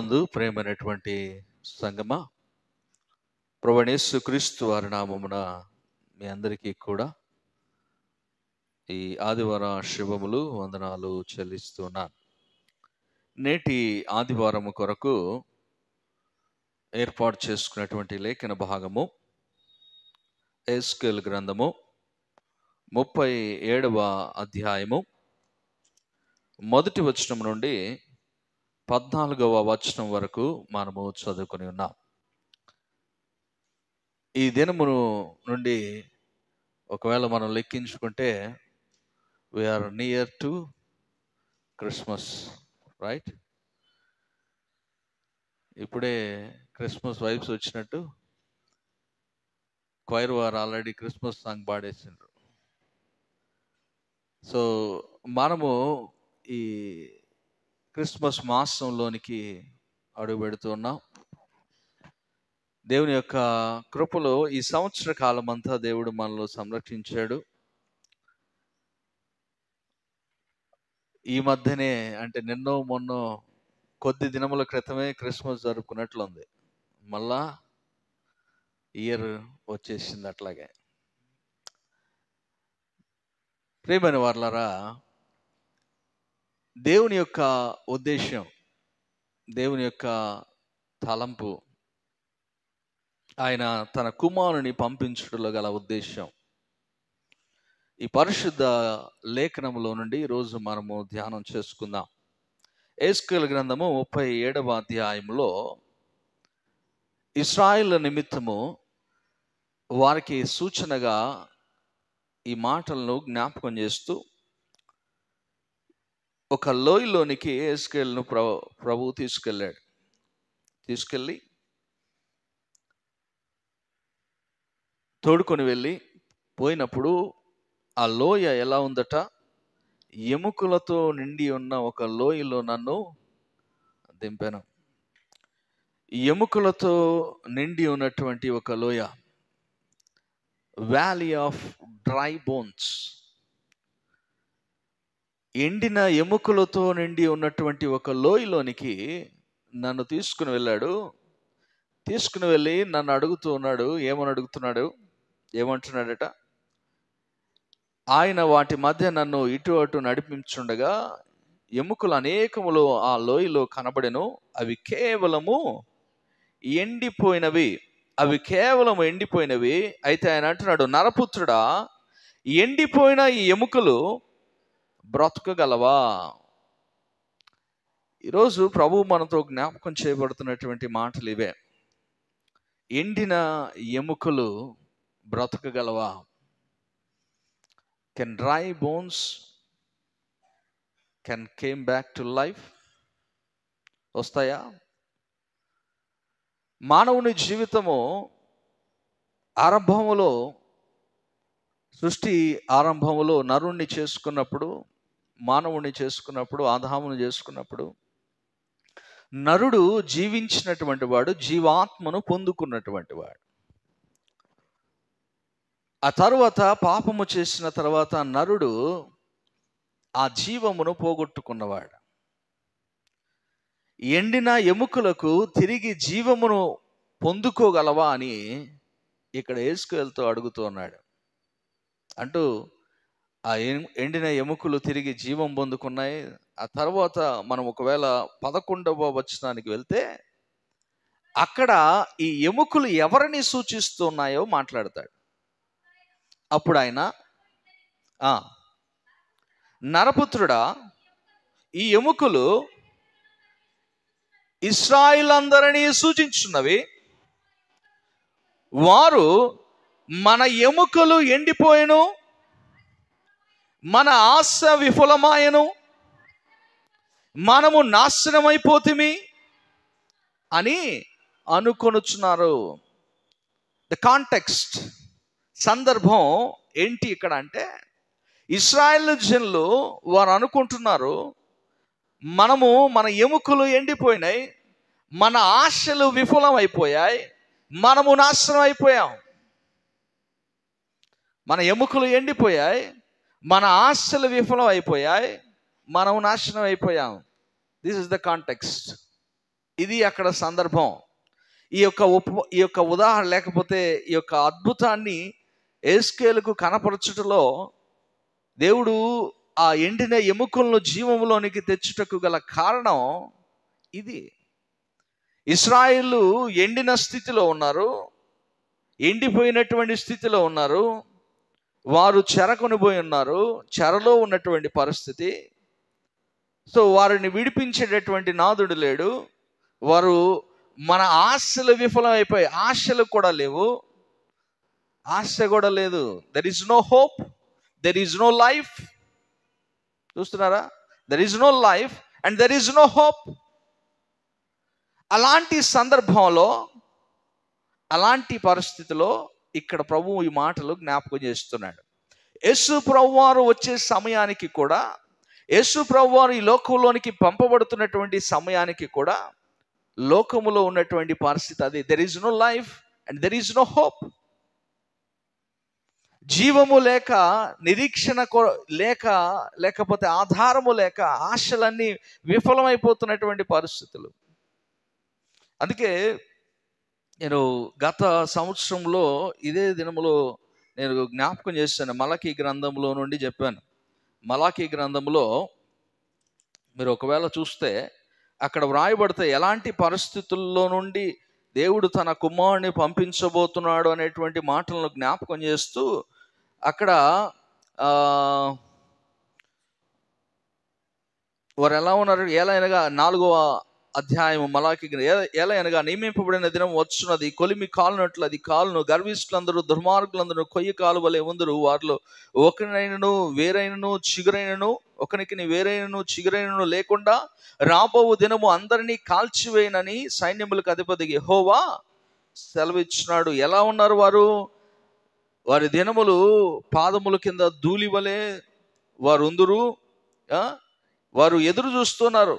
ప్రభునందు ప్రేమైనటువంటి సంగమా, ప్రభువైన యేసుక్రీస్తు వారి నామమున మీ అందరికీ కూడా ఈ ఆదివార శుభములు, వందనాలు చెల్లిస్తున్నాను. నేటి ఆదివారం కొరకు ఏర్పాటు చేసుకున్నటువంటి లేఖన భాగము ఎహెజ్కేలు గ్రంథము 37వ అధ్యాయము మొదటి వచనం నుండి 14వ వచనం వరకు మనము చదువుకొని ఉన్నాం. ఈ దినమును నుండి ఒకవేళ మనం లెక్కించుకుంటే we're near to Christmas, right? ఇప్పుడే క్రిస్మస్ వైబ్స్ వచ్చినట్టు క్వైర్ వారు ఆల్రెడీ క్రిస్మస్ సాంగ్ పాడేసిండ్రు. సో మనము ఈ క్రిస్మస్ మాసంలోనికి అడుగు పెడుతున్నాం. దేవుని యొక్క కృపలో ఈ సంవత్సర కాలం అంతా దేవుడు మనలో సంరక్షించాడు. ఈ మధ్యనే అంటే నిన్నో మొన్నో కొద్ది దినముల క్రితమే క్రిస్మస్ జరుపుకున్నట్లుంది. మళ్ళా ఇయర్ వచ్చేసింది అట్లాగే. ప్రియమైన వారలారా, దేవుని యొక్క ఉద్దేశం, దేవుని యొక్క తలంపు, ఆయన తన కుమారుని పంపించడంలో గల ఉద్దేశం ఈ పరిశుద్ధ లేఖనంలో నుండి ఈరోజు మనము ధ్యానం చేసుకుందాం. ఎహెజ్కేలు గ్రంథము 37వ అధ్యాయంలో ఇశ్రాయేలు నిమిత్తము వారికి సూచనగా ఈ మాటలను జ్ఞాపకం చేస్తూ ఒక లోయలోనికి ఎహెజ్కేలును ప్రభువు తీసుకెళ్ళి తోడుకొని వెళ్ళి పోయినప్పుడు ఆ లోయ ఎలా ఉందట? ఎముకలతో నిండి ఉన్న ఒక లోయలో నన్ను దింపాను. ఎముకలతో నిండి ఉన్నటువంటి ఒక లోయ, వ్యాలీ ఆఫ్ డ్రై బోన్స్, ఎండిన ఎముకలతో నిండి ఉన్నటువంటి ఒక లోయలోనికి నన్ను తీసుకుని వెళ్ళాడు. తీసుకుని వెళ్ళి నన్ను అడుగుతూ ఉన్నాడు. ఏమంటున్నాడట? ఆయన వాటి మధ్య నన్ను ఇటు అటు నడిపించుండగా ఎముకలు అనేకములు ఆ లోయలో కనబడెను. అవి కేవలము ఎండిపోయినవి. అయితే ఆయన అంటున్నాడు, నరపుత్రుడా, ఎండిపోయిన ఈ ఎముకలు బ్రతకగలవా? ఈరోజు ప్రభువు మనతో జ్ఞాపకం చేయబడుతున్నటువంటి మాటలు ఇవే. ఎండిన ఎముకలు బ్రతకగలవా? Can dry bones came back to life? వస్తాయా? మానవుని జీవితము ఆరంభములో, సృష్టి ఆరంభములో నరుణ్ణి చేసుకున్నప్పుడు, మానవుని చేసుకున్నప్పుడు, ఆదామును చేసుకున్నప్పుడు నరుడు జీవించినటువంటి వాడు, జీవాత్మను పొందుకున్నటువంటి వాడు. ఆ తరువాత పాపము చేసిన తర్వాత నరుడు ఆ జీవమును పోగొట్టుకున్నవాడు. ఎండిన ఎముకలకు తిరిగి జీవమును పొందుకోగలవా అని ఇక్కడ ఎహెజ్కేలుతో అడుగుతూ ఉన్నాడు. అంటూ ఆ ఎండిన ఎముకలు తిరిగి జీవం పొందుకున్నాయి. ఆ తర్వాత మనం ఒకవేళ 11వ వచనానికి వెళ్తే అక్కడ ఈ ఎముకలు ఎవరిని సూచిస్తున్నాయో మాట్లాడతాడు. అప్పుడు ఆయన, నరపుత్రుడా, ఈ ఎముకలు ఇశ్రాయేలందరినీ సూచించున్నవి. వారు మన ఎముకలు ఎండిపోయెను, మన ఆశ విఫలమాయెను, మనము నాశనమైపోతిమి అని అనుకొనుచున్నారు. ద కాంటెక్స్ట్, సందర్భం ఏంటి ఇక్కడ అంటే, ఇశ్రాయేలు జనులు వారు అనుకుంటున్నారు, మన ఎముకలు ఎండిపోయినాయి, మన ఆశలు విఫలమైపోయాయి, మనము నాశనం అయిపోయాం. మన ఎముకలు ఎండిపోయాయి, మన ఆశలు విఫలం అయిపోయాయి, మనము నాశనం అయిపోయాం. This is the context. ఇది అక్కడ సందర్భం. ఈ యొక్క ఉదాహరణ లేకపోతే ఈ యొక్క అద్భుతాన్ని యెహెజ్కేలుకు కనపరచుటలో దేవుడు ఆ ఎండిన ఎముకలను జీవములోనికి తెచ్చుటకు గల కారణం ఇది. ఇశ్రాయేలు ఎండిన స్థితిలో ఉన్నారు, ఎండిపోయినటువంటి స్థితిలో ఉన్నారు. వారు చెరకొనిపోయి ఉన్నారు, చెరలో ఉన్నటువంటి పరిస్థితి. సో వారిని విడిపించేటటువంటి నాదుడు లేడు. వారు మన ఆశలు విఫలమైపోయి, ఆశలు కూడా లేవు, ఆశ కూడా లేదు. There is no hope, there is no life. చూస్తున్నారా? There is no life and there is no hope. అలాంటి సందర్భంలో, అలాంటి పరిస్థితిలో ఇక్కడ ప్రభువు ఈ మాటలు జ్ఞాపకం చేస్తున్నాడు. యేసు ప్రభువారు వచ్చే సమయానికి కూడా, యేసు ప్రభువారు ఈ లోకంలోనికి పంపబడుతున్నటువంటి సమయానికి కూడా లోకములో ఉన్నటువంటి పరిస్థితి అది. There is no life and there is no hope. జీవము లేక, నిరీక్షణ లేకపోతే ఆధారము లేక, ఆశలన్నీ విఫలమైపోతున్నటువంటి పరిస్థితులు. అందుకే నేను గత సంవత్సరంలో ఇదే దినములో నేను జ్ఞాపకం చేశాను. మలాకీ గ్రంథంలో నుండి చెప్పాను. మలాకీ గ్రంథంలో మీరు ఒకవేళ చూస్తే అక్కడ వ్రాయబడితే ఎలాంటి పరిస్థితుల్లో నుండి దేవుడు తన కుమారుని పంపించబోతున్నాడు అనేటువంటి మాటలను జ్ఞాపకం చేస్తూ అక్కడ వారు ఎలా ఉన్నారు. ఎలాగనగా 4వ అధ్యాయం మలాకీ, ఎలాగనగా నియమింపబడిన దినం వచ్చున్నది, కొలిమి కాలునట్లు అది కాలును, గర్విష్ఠులందరూ దుర్మార్గులందరూ కొయ్యి కాలు వలె ఉందరు, వారిలో ఒకనైనను వేరైనను చిగురైనను, ఒకనికి వేరైనను చిగురైనను లేకుండా రాబో దినము అందరినీ కాల్చివేయనని సైన్యములకు అధిపతి యెహోవా సెలవిచ్చినాడు. ఎలా ఉన్నారు వారు? వారి దినములు పాదముల కింద ధూళి వలె వారు ఉందురు. వారు ఎదురు చూస్తున్నారు.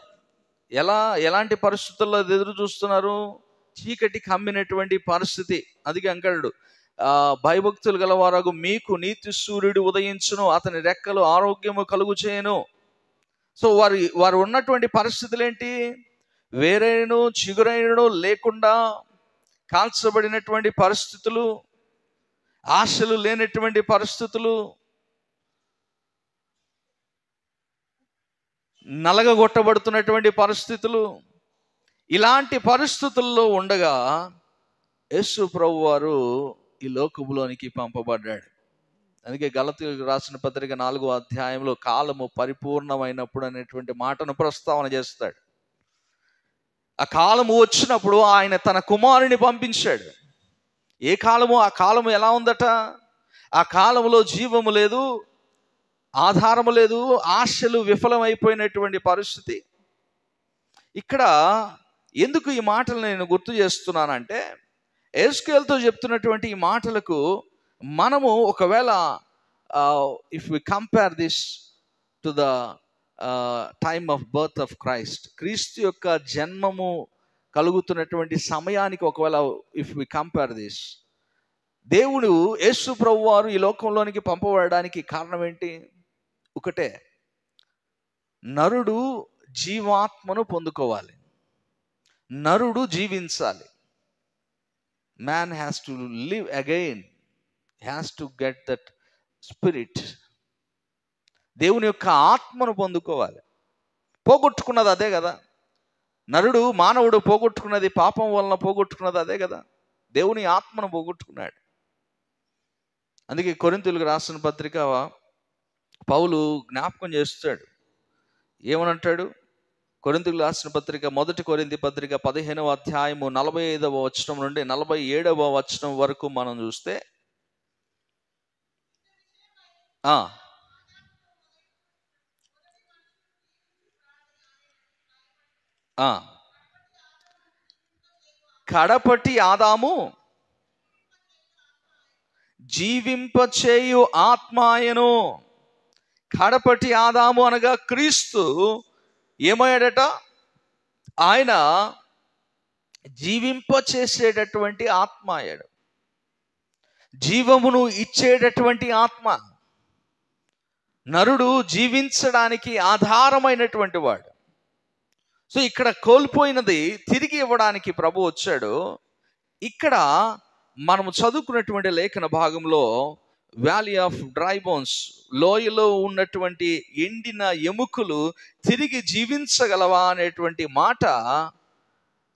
ఎలాంటి పరిస్థితుల్లో ఎదురు చూస్తున్నారు? చీకటి కమ్మినటువంటి పరిస్థితి. అందుకే అంటాడు, భయభక్తులు గలవారగు మీకు నీతి సూర్యుడు ఉదయించును, అతని రెక్కలు ఆరోగ్యము కలుగు చేయను. సో వారు ఉన్నటువంటి పరిస్థితులు ఏంటి? వేరైనను చిగురైనను లేకుండా కాల్చబడినటువంటి పరిస్థితులు, ఆశలు లేనటువంటి పరిస్థితులు, నలగగొట్టబడుతున్నటువంటి పరిస్థితులు. ఇలాంటి పరిస్థితుల్లో ఉండగా యేసు ప్రభువారు ఈ లోకములోనికి పంపబడ్డాడు. అందుకే గలతీయులకు రాసిన పత్రిక 4వ అధ్యాయంలో కాలము పరిపూర్ణమైనప్పుడు అనేటువంటి మాటను ప్రస్తావన చేస్తాడు. ఆ కాలము వచ్చినప్పుడు ఆయన తన కుమారుని పంపించాడు. ఏ కాలము? ఆ కాలము ఎలా ఉందట? ఆ కాలములో జీవము లేదు, ఆధారము లేదు, ఆశలు విఫలమైపోయినటువంటి పరిస్థితి. ఇక్కడ ఎందుకు ఈ మాటలు నేను గుర్తు చేస్తున్నానంటే, యెహెజ్కేలుతో చెప్తున్నటువంటి ఈ మాటలకు మనము ఒకవేళ if we compare this to the time of birth of Christ, క్రీస్తు యొక్క జన్మము కలుగుతున్నటువంటి సమయానికి ఒకవేళ ఇఫ్ వి కంపేర్ దిస్, దేవుడు యేసు ప్రభువారు ఈ లోకంలోనికి పంపబడడానికి కారణం ఏంటి? ఒకటే, నరుడు జీవాత్మను పొందుకోవాలి, నరుడు జీవించాలి. Man has to live again, has to get that spirit. దేవుని యొక్క ఆత్మను పొందుకోవాలి. పోగొట్టుకున్నది అదే కదా. నరుడు, మానవుడు పోగొట్టుకున్నది, పాపం వలన పోగొట్టుకున్నది అదే కదా. దేవుని ఆత్మను పోగొట్టుకున్నాడు. అందుకే కొరింథీయులకు రాసిన పత్రిక పౌలు జ్ఞాపకం చేస్తాడు. ఏమనంటాడు? కొరింథీయులకు రాసిన పత్రిక, 1 కొరింథీ పత్రిక 15వ అధ్యాయము 45వ వచనం నుండి 47వ వచనం వరకు మనం చూస్తే, కడపటి ఆదాము జీవింపచేయు ఆత్మాయను. కడపటి ఆదాము అనగా క్రీస్తు ఏమయ్యాడట? ఆయన జీవింపచేసేటటువంటి ఆత్మ అయ్యాడు. జీవమును ఇచ్చేటటువంటి ఆత్మ. నరుడు జీవించడానికి ఆధారమైనటువంటి వాడు. సో ఇక్కడ కోల్పోయినది తిరిగి ఇవ్వడానికి ప్రభు వచ్చాడు. ఇక్కడ మనము చదువుకున్నటువంటి లేఖన భాగంలో వ్యాలీ ఆఫ్ డ్రై బోన్స్, లోయలో ఉన్నటువంటి ఎండిన ఎముకలు తిరిగి జీవించగలవా అనేటువంటి మాట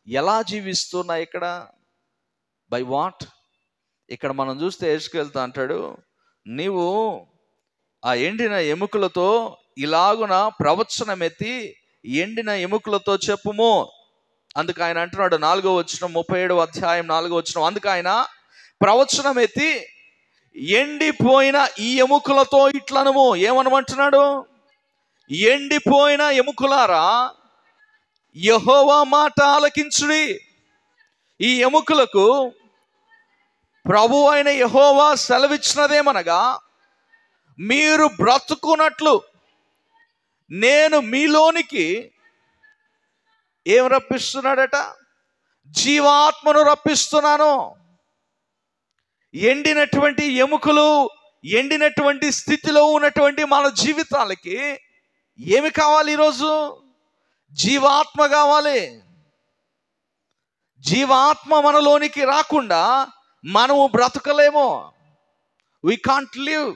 ఎలా జీవిస్తున్నాయి ఇక్కడ? By what? ఇక్కడ మనం చూస్తే యెహెజ్కేలుతో అంటాడు, నీవు ఆ ఎండిన ఎముకలతో ఇలాగున ప్రవచనమెత్తి ఎండిన ఎముకలతో చెప్పుము. అందుకు ఆయన అంటున్నాడు 4వ వచనం, 37వ అధ్యాయం 4వ వచనం, అందుకు ఆయన ప్రవచనం ఎత్తి ఎండిపోయిన ఈ ఎముకలతో ఇట్లనము. ఏమనమంటున్నాడు? ఎండిపోయిన ఎముకలారా యెహోవా మాట ఆలకించుడి. ఈ ఎముకలకు ప్రభువు అయిన యెహోవా సెలవిచ్చినదేమనగా, మీరు బ్రతుకున్నట్లు నేను మీలోనికి ఏం రప్పిస్తున్నాడట? జీవాత్మను రప్పిస్తున్నాను. ఎండినటువంటి ఎముకలు, ఎండినటువంటి స్థితిలో ఉన్నటువంటి మన జీవితాలకి ఏమి కావాలి? ఈరోజు జీవాత్మ కావాలి. జీవాత్మ మనలోనికి రాకుండా మనము బ్రతకలేము. We can't live.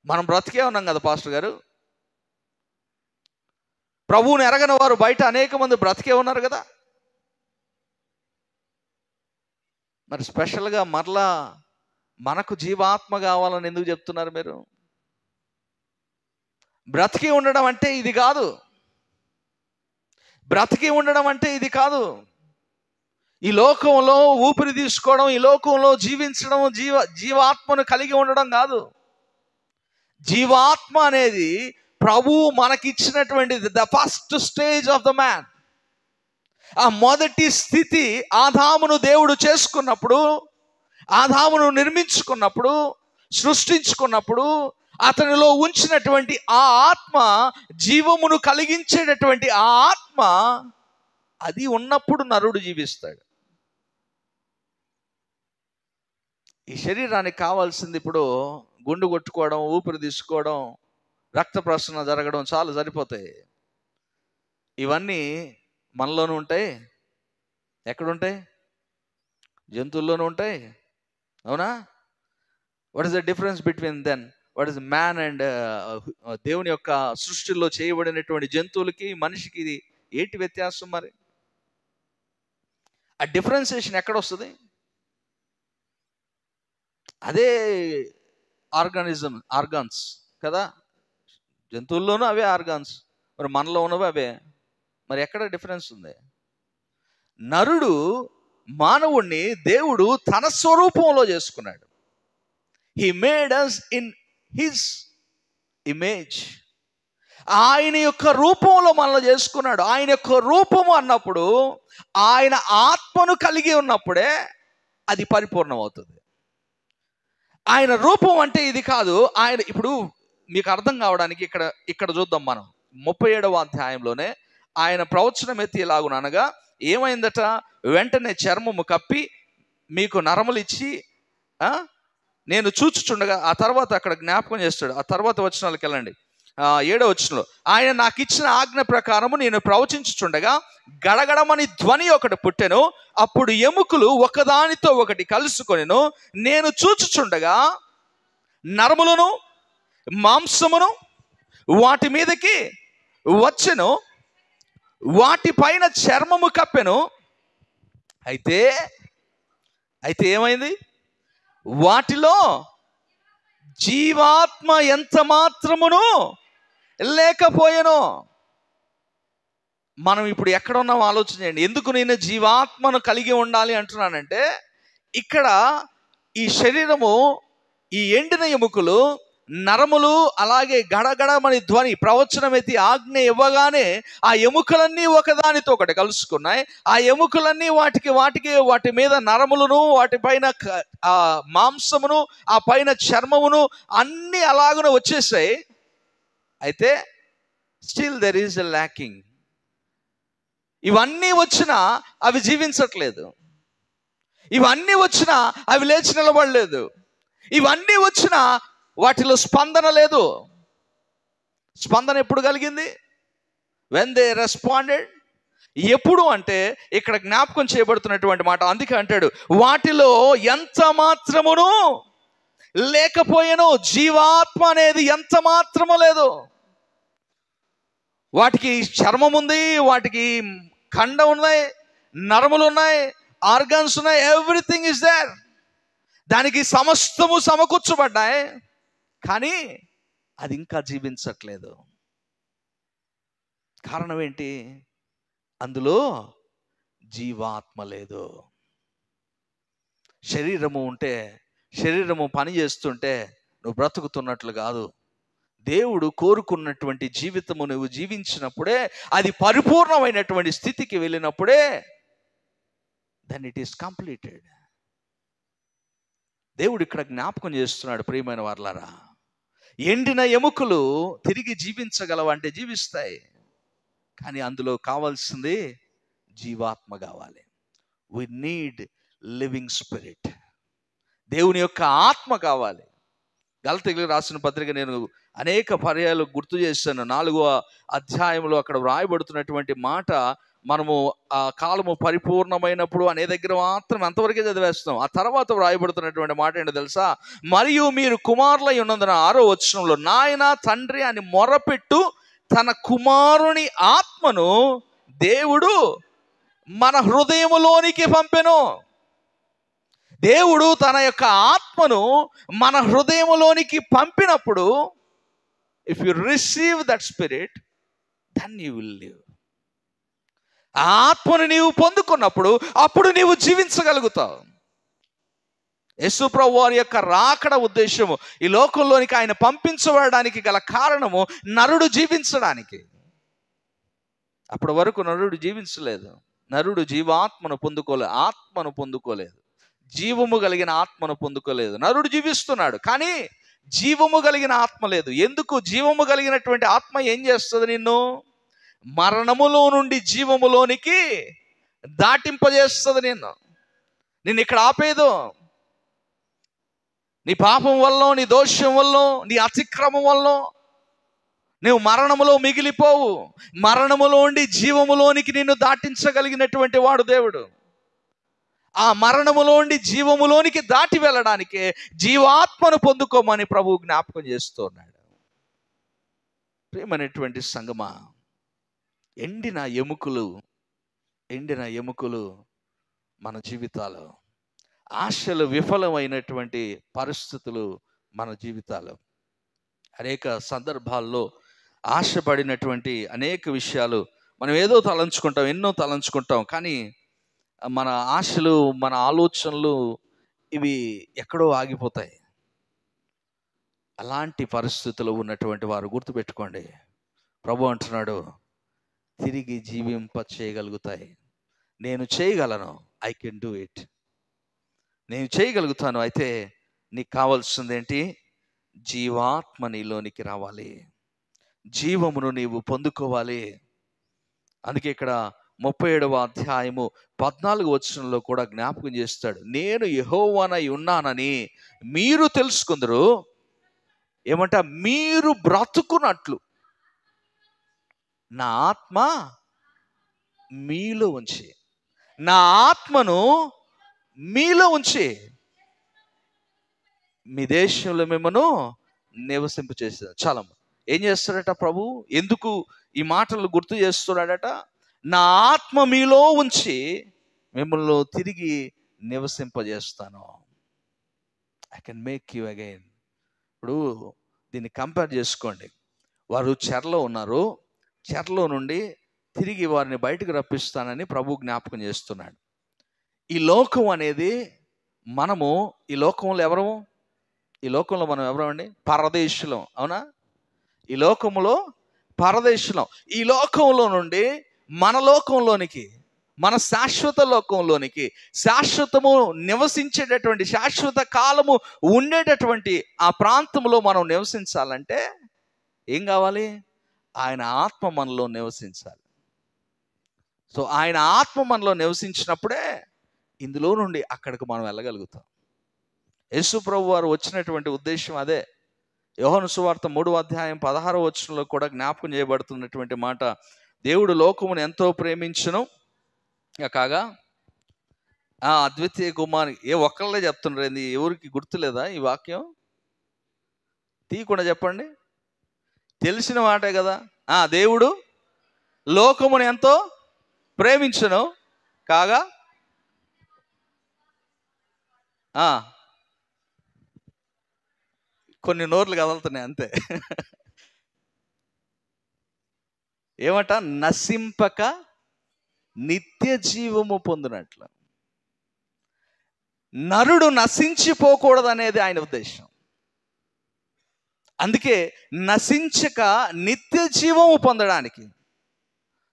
మనం బ్రతికే ఉన్నాం కదా పాస్టర్ గారు. ప్రభువుని ఎరగని వారు బయట అనేక మంది బ్రతికే ఉన్నారు కదా. మరి స్పెషల్గా మరలా మనకు జీవాత్మ కావాలని ఎందుకు చెప్తున్నారు మీరు? బ్రతికి ఉండడం అంటే ఇది కాదు. బ్రతికి ఉండడం అంటే ఇది కాదు. ఈ లోకంలో ఊపిరి తీసుకోవడం, ఈ లోకంలో జీవించడం, జీవాత్మను కలిగి ఉండడం కాదు. జీవాత్మ అనేది ప్రభువు మనకిచ్చినటువంటిది. The first stage of the man. ఆ మొదటి స్థితి ఆదామును దేవుడు చేసుకున్నప్పుడు, ఆదామును నిర్మించుకున్నప్పుడు, సృష్టించుకున్నప్పుడు అతనిలో ఉంచినటువంటి ఆ ఆత్మ, జీవమును కలిగించేటటువంటి ఆ ఆత్మ, అది ఉన్నప్పుడు నరుడు జీవిస్తాడు. ఈ శరీరానికి కావాల్సింది ఇప్పుడు గుండు కొట్టుకోవడం, ఊపిరి తీసుకోవడం, రక్త ప్రసరణ జరగడం చాలు, సరిపోతాయి. ఇవన్నీ మనలోనూ ఉంటాయి. ఎక్కడుంటాయి? జంతువుల్లోనూ ఉంటాయి. అవునా? What is the difference between then? What is man and దేవుని యొక్క సృష్టిలో చేయబడినటువంటి జంతువులకి మనిషికి ఇది ఏంటి వ్యత్యాసం? మరి ఆ డిఫరెన్సియేషన్ ఎక్కడ వస్తుంది? అదే ఆర్గాన్స్ కదా. జంతువుల్లోనూ అవే ఆర్గాన్స్, మరి మనలో ఉన్నవి అవే. మరి ఎక్కడ డిఫరెన్స్ ఉంది? నరుడు, మానవుణ్ణి దేవుడు తన స్వరూపంలో చేసుకున్నాడు. He made us in his image. ఆయన యొక్క రూపంలో మనల్ని చేసుకున్నాడు. ఆయన యొక్క రూపము అన్నప్పుడు ఆయన ఆత్మను కలిగి ఉన్నప్పుడే అది పరిపూర్ణం అవుతుంది. ఆయన రూపం అంటే ఇది కాదు. ఆయన ఇప్పుడు మీకు అర్థం కావడానికి ఇక్కడ చూద్దాం. మనం 37వ అధ్యాయంలోనే ఆయన ప్రవచనం ఎత్తి ఇలాగునగా ఏమైందట? వెంటనే చర్మము కప్పి మీకు నరములు ఇచ్చి నేను చూచుచుండగా, ఆ తర్వాత అక్కడ జ్ఞాపకం చేస్తాడు. ఆ తర్వాత వచనాలకు వెళ్ళండి. 7వ వచనంలో, ఆయన నాకు ఇచ్చిన ఆజ్ఞ ప్రకారము నేను ప్రవచించుచుండగా గడగడమని ధ్వని ఒకటి పుట్టెను. అప్పుడు ఎముకలు ఒకదానితో ఒకటి కలుసుకొనెను. నేను చూచుచుండగా నరములను మాంసమును వాటి మీదకి వచ్చెను, వాటి పైన చర్మము కప్పెను. అయితే ఏమైంది? వాటిలో జీవాత్మ ఎంత మాత్రమును లేకపోయెను. మనం ఇప్పుడు ఎక్కడ ఉన్నాం ఆలోచన చేయండి. ఎందుకు నేను జీవాత్మను కలిగి ఉండాలి అంటున్నానంటే, ఇక్కడ ఈ శరీరము, ఈ ఎండిన ఎముకలు, నరములు, అలాగే గడగడమని ధ్వని, ప్రవచనం ఎత్తి ఆజ్ఞ ఇవ్వగానే ఆ ఎముకలన్నీ ఒకదానితో ఒకటి కలుసుకున్నాయి. ఆ ఎముకలన్నీ వాటి మీద నరములను, వాటిపైన మాంసమును, ఆ పైన చర్మమును అన్నీ అలాగునే వచ్చేసాయి. అయితే still there is a lacking. ఇవన్నీ వచ్చినా అవి జీవించట్లేదు. ఇవన్నీ వచ్చినా అవి లేచి నిలబడలేదు. ఇవన్నీ వచ్చినా వాటిలో స్పందన లేదు. స్పందన ఎప్పుడు కలిగింది? When they responded. ఎప్పుడు అంటే ఇక్కడ జ్ఞాపకం చేయబడుతున్నటువంటి మాట. అందుకే అంటాడు, వాటిలో ఎంత మాత్రమును లేకపోయేను, జీవాత్మ అనేది ఎంత మాత్రము లేదు. వాటికి చర్మం ఉంది, వాటికి ఖండం ఉన్నాయి, నరములు ఉన్నాయి, ఆర్గన్స్ ఉన్నాయి, ఎవ్రీథింగ్ ఇస్ దేర్. దానికి సమస్తము సమకూర్చబడ్డాయి, కానీ అది ఇంకా జీవించట్లేదు. కారణం ఏంటి? అందులో జీవాత్మ లేదు. శరీరము ఉంటే, శరీరము పని చేస్తుంటే నువ్వు బ్రతుకుతున్నట్లు కాదు. దేవుడు కోరుకున్నటువంటి జీవితము నువ్వు జీవించినప్పుడే, అది పరిపూర్ణమైనటువంటి స్థితికి వెళ్ళినప్పుడే దెన్ ఇట్ ఈస్ కంప్లీటెడ్. దేవుడు ఇక్కడ జ్ఞాపకం చేస్తున్నాడు, ప్రియమైన వారలారా, ఎండిన ఎముకలు తిరిగి జీవించగలవంటే జీవిస్తాయి, కానీ అందులో కావాల్సింది జీవాత్మ కావాలి. We need living spirit. దేవుని యొక్క ఆత్మ కావాలి. గలతీయులకు రాసిన పత్రిక నేను అనేక పర్యాయాలు గుర్తు చేశాను. 4వ అధ్యాయంలో అక్కడ వ్రాయబడుతున్నటువంటి మాట మనము ఆ కాలము పరిపూర్ణమైనప్పుడు అనే దగ్గర మాత్రం అంతవరకే చదివేస్తాం. ఆ తర్వాత వ్రాయబడుతున్నటువంటి మాట ఏంటో తెలుసా? మరియు మీరు కుమారులై ఉన్నందున 6వ వచనంలో, నాయన తండ్రి అని మొరపెట్టు తన కుమారుని ఆత్మను దేవుడు మన హృదయములోనికి పంపెను. దేవుడు తన యొక్క ఆత్మను మన హృదయములోనికి పంపినప్పుడు, if you receive that spirit then you will live. ఆ ఆత్మను నీవు పొందుకున్నప్పుడు అప్పుడు నీవు జీవించగలుగుతావు. యేసు ప్రభువు వారి యొక్క రాకడ ఉద్దేశము, ఈ లోకంలోనికి ఆయన పంపించబడడానికి గల కారణము నరుడు జీవించడానికి. అప్పటి వరకు నరుడు జీవించలేదు. నరుడు జీవాత్మను పొందుకోలేదు, ఆత్మను పొందుకోలేదు, జీవము కలిగిన ఆత్మను పొందుకోలేదు. నరుడు జీవిస్తున్నాడు, కానీ జీవము కలిగిన ఆత్మ లేదు. ఎందుకు? జీవము కలిగినటువంటి ఆత్మ ఏం చేస్తుంది? నిన్ను మరణములో నుండి జీవములోనికి దాటింపజేస్తుంది. నిన్ను ఇక్కడ ఆపేదు. నీ పాపం వల్ల, నీ దోషం వల్ల, నీ అతిక్రమం వల్ల నువ్వు మరణములో మిగిలిపోవు. మరణములో ఉండి జీవములోనికి నిన్ను దాటించగలిగినటువంటి వాడు దేవుడు. ఆ మరణములో ఉండి జీవములోనికి దాటి వెళ్ళడానికే జీవాత్మను పొందుకోమని ప్రభువు జ్ఞాపకం చేస్తున్నాడు. ప్రియమైనటువంటి సంగమా, ఎండిన ఎముకలు మన జీవితాలు, ఆశలు విఫలమైనటువంటి పరిస్థితులు మన జీవితాలు. అనేక సందర్భాల్లో ఆశపడినటువంటి అనేక విషయాలు మనం ఏదో తలంచుకుంటాం, ఎన్నో తలంచుకుంటాం, కానీ మన ఆశలు, మన ఆలోచనలు ఇవి ఎక్కడో ఆగిపోతాయి. అలాంటి పరిస్థితులు ఉన్నటువంటి వారు గుర్తుపెట్టుకోండి, ప్రభు అంటున్నాడు, తిరిగి జీవింప చేయగలుగుతాయి. నేను చేయగలను, ఐ కెన్ డూ ఇట్. నేను చేయగలుగుతాను. అయితే నీకు కావాల్సింది ఏంటి? జీవాత్మ నీలోనికి రావాలి, జీవమును నీవు పొందుకోవాలి. అందుకే ఇక్కడ 37వ అధ్యాయము 14వ వచనంలో కూడా జ్ఞాపకం చేస్తాడు, నేను యెహోవానై ఉన్నానని మీరు తెలుసుకుందరు. ఏమంట? మీరు బ్రతుకున్నట్లు నా ఆత్మ మీలో ఉంచి, నా ఆత్మను మీలో ఉంచి మీ దేశంలో మిమ్మను నివసింప చేశాను. చాలా ఏం చేస్తాడట ప్రభు? ఎందుకు ఈ మాటలు గుర్తు చేస్తున్నాడట? నా ఆత్మ మీలో ఉంచి మిమ్మల్ని తిరిగి నివసింపజేస్తాను. I can make you again. ఇప్పుడు దీన్ని కంపేర్ చేసుకోండి. వారు చెరలో ఉన్నారు, చెరలో నుండి తిరిగి వారిని బయటకు రప్పిస్తానని ప్రభు జ్ఞాపకం చేస్తున్నాడు. ఈ లోకం అనేది మనము, ఈ లోకంలో ఎవరము? ఈ లోకంలో మనం ఎవరమండి? పరదేశులం, అవునా? ఈ లోకంలో పరదేశులం. ఈ లోకంలో నుండి మన లోకంలోనికి, మన శాశ్వత లోకంలోనికి, శాశ్వతము నివసించేటటువంటి, శాశ్వత కాలము ఉండేటటువంటి ఆ ప్రాంతంలో మనం నివసించాలంటే ఏం కావాలి? ఆయన ఆత్మ మనలో నివసించాలి. సో ఆయన ఆత్మ మనలో నివసించినప్పుడే ఇందులో నుండి అక్కడికి మనం వెళ్ళగలుగుతాం. యేసు ప్రభు వారు వచ్చినటువంటి ఉద్దేశం అదే. యోహాను సువార్త 3వ అధ్యాయం 16వ వచనంలో కూడా జ్ఞాపకం చేయబడుతున్నటువంటి మాట, దేవుడు లోకమును ఎంతో ప్రేమించును కాగా అద్వితీయ కుమారు. ఒక్కళ్ళే చెప్తున్నారు, ఏంది ఎవరికి గుర్తులేదా ఈ వాక్యం? తీయకుండా చెప్పండి, తెలిసిన మాటే కదా. దేవుడు లోకమును ఎంతో ప్రేమించును కాగా కొన్ని నోర్లు కదులుతున్నాయి అంతే. ఏమట? నశింపక నిత్య జీవము పొందినట్లు. నరుడు నశించిపోకూడదు అనేది ఆయన ఉద్దేశం. అందుకే నశించక నిత్య జీవము పొందడానికి.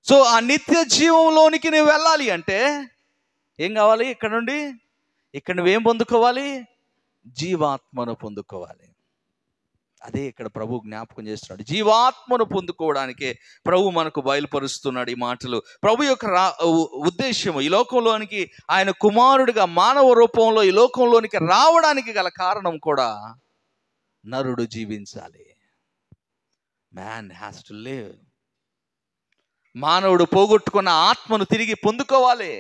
సో ఆ నిత్య జీవంలోనికి నువ్వు వెళ్ళాలి అంటే ఏం కావాలి? ఇక్కడ నువ్వేం పొందుకోవాలి? జీవాత్మను పొందుకోవాలి. అదే ఇక్కడ ప్రభు జ్ఞాపకం చేస్తున్నాడు. జీవాత్మను పొందుకోవడానికే ప్రభు మనకు బయలుపరుస్తున్నాడు ఈ మాటలు. ప్రభు యొక్క ఉద్దేశము ఈ లోకంలోనికి ఆయన కుమారుడిగా మానవ రూపంలో ఈ లోకంలోనికి రావడానికి గల కారణం కూడా నరుడు జీవించాలి. Man has to live. మానవుడు పోగొట్టుకున్న ఆత్మను తిరిగి పొందుకోవాలి.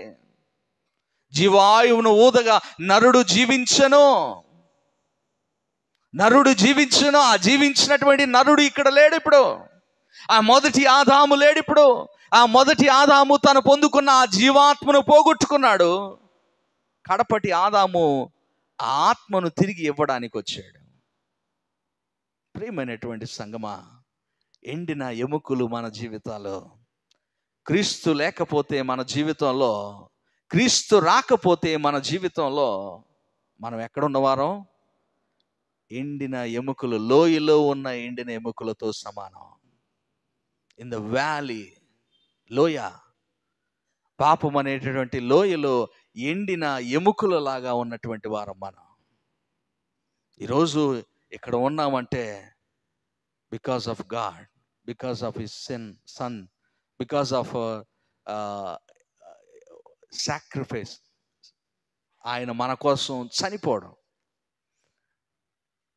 జీవాయువును ఊదగా నరుడు జీవించను. ఆ జీవించినటువంటి నరుడు ఇక్కడ లేడు ఇప్పుడు. ఆ మొదటి ఆదాము లేడు ఇప్పుడు. ఆ మొదటి ఆదాము తను పొందుకున్న ఆ జీవాత్మను పోగొట్టుకున్నాడు. కడపటి ఆదాము ఆ ఆత్మను తిరిగి ఇవ్వడానికి వచ్చాడు. ప్రియమైనటువంటి సంగమా, ఎండిన ఎముకలు మన జీవితాల్లో, క్రీస్తు లేకపోతే మన జీవితంలో, క్రీస్తు రాకపోతే మన జీవితంలో మనం ఎక్కడున్నవారం? ఎండిన ఎముకలు, లోయలో ఉన్న ఎండిన ఎముకలతో సమానం. ఇన్ ద వ్యాలీ, లోయ, పాపం అనేటటువంటి లోయలో ఎండిన ఎముకల లాగా ఉన్నటువంటి వారం మనం. ఈరోజు ఇక్కడ ఉన్నామంటే because of God, because of his son, because of sacrifice. ఆయన మన కోసం చనిపోవడం.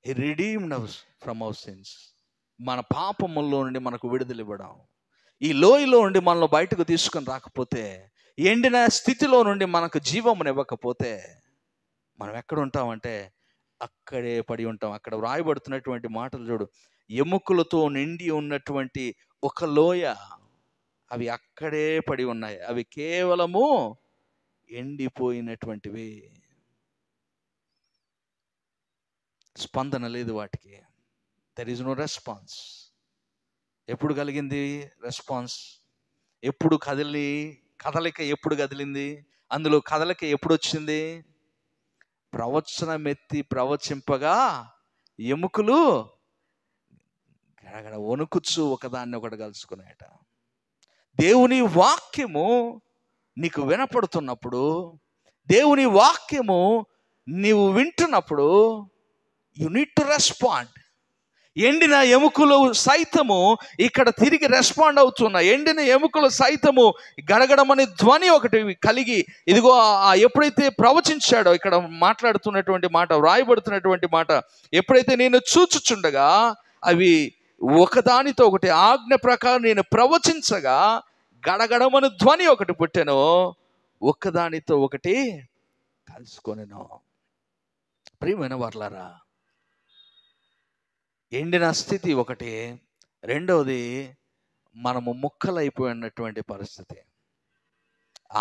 He redeemed us from our sins. మన పాపముల్లో నుండి మనకు విడుదల ఇవ్వడం. ఈ లోయలో నుండి మనల్ని బయటకు తీసుకొని రాకపోతే, ఎండిన స్థితిలో నుండి మనకు జీవమును ఇవ్వకపోతే మనం ఎక్కడ ఉంటామంటే అక్కడే పడి ఉంటాం. అక్కడ వ్రాయబడుతున్నటువంటి మాటలు చూడు. ఎముకలతో నిండి ఉన్నటువంటి ఒక లోయ, అవి అక్కడే పడి ఉన్నాయి. అవి కేవలము ఎండిపోయినటువంటివి. స్పందన లేదు వాటికి. There is no response. ఎప్పుడు కలిగింది రెస్పాన్స్? ఎప్పుడు కదలిక ఎప్పుడు కదిలింది? అందులో కదలిక ఎప్పుడు వచ్చింది? ప్రవచనమెత్తి ప్రవచింపగా ఎముకలు గడగడ వణుకుచ్చు ఒకదాన్ని ఒకటి కలుసుకునేట. దేవుని వాక్యము నీకు వినపడుతున్నప్పుడు, దేవుని వాక్యము నీవు వింటున్నప్పుడు, యు నీడ్ టు రెస్పాండ్. ఎండిన ఎముకలు సైతము ఇక్కడ తిరిగి రెస్పాండ్ అవుతున్నాయి. ఎండిన ఎముకలు సైతము గడగడమని ధ్వని ఒకటి కలిగి, ఇదిగో ఎప్పుడైతే ప్రవచించాడో, ఇక్కడ మాట్లాడుతున్నటువంటి మాట, వ్రాయబడుతున్నటువంటి మాట, ఎప్పుడైతే నేను చూచుచుండగా అవి ఒకదానితో ఒకటి ఆజ్ఞ ప్రకారం నేను ప్రవచించగా గడగడమని ధ్వని ఒకటి పుట్టెను, ఒక్కదానితో ఒకటి కలుసుకొనెను. ప్రియమైన వారలారా, ఎండిన స్థితి ఒకటి. రెండవది, మనము ముక్కలైపోయినటువంటి పరిస్థితి.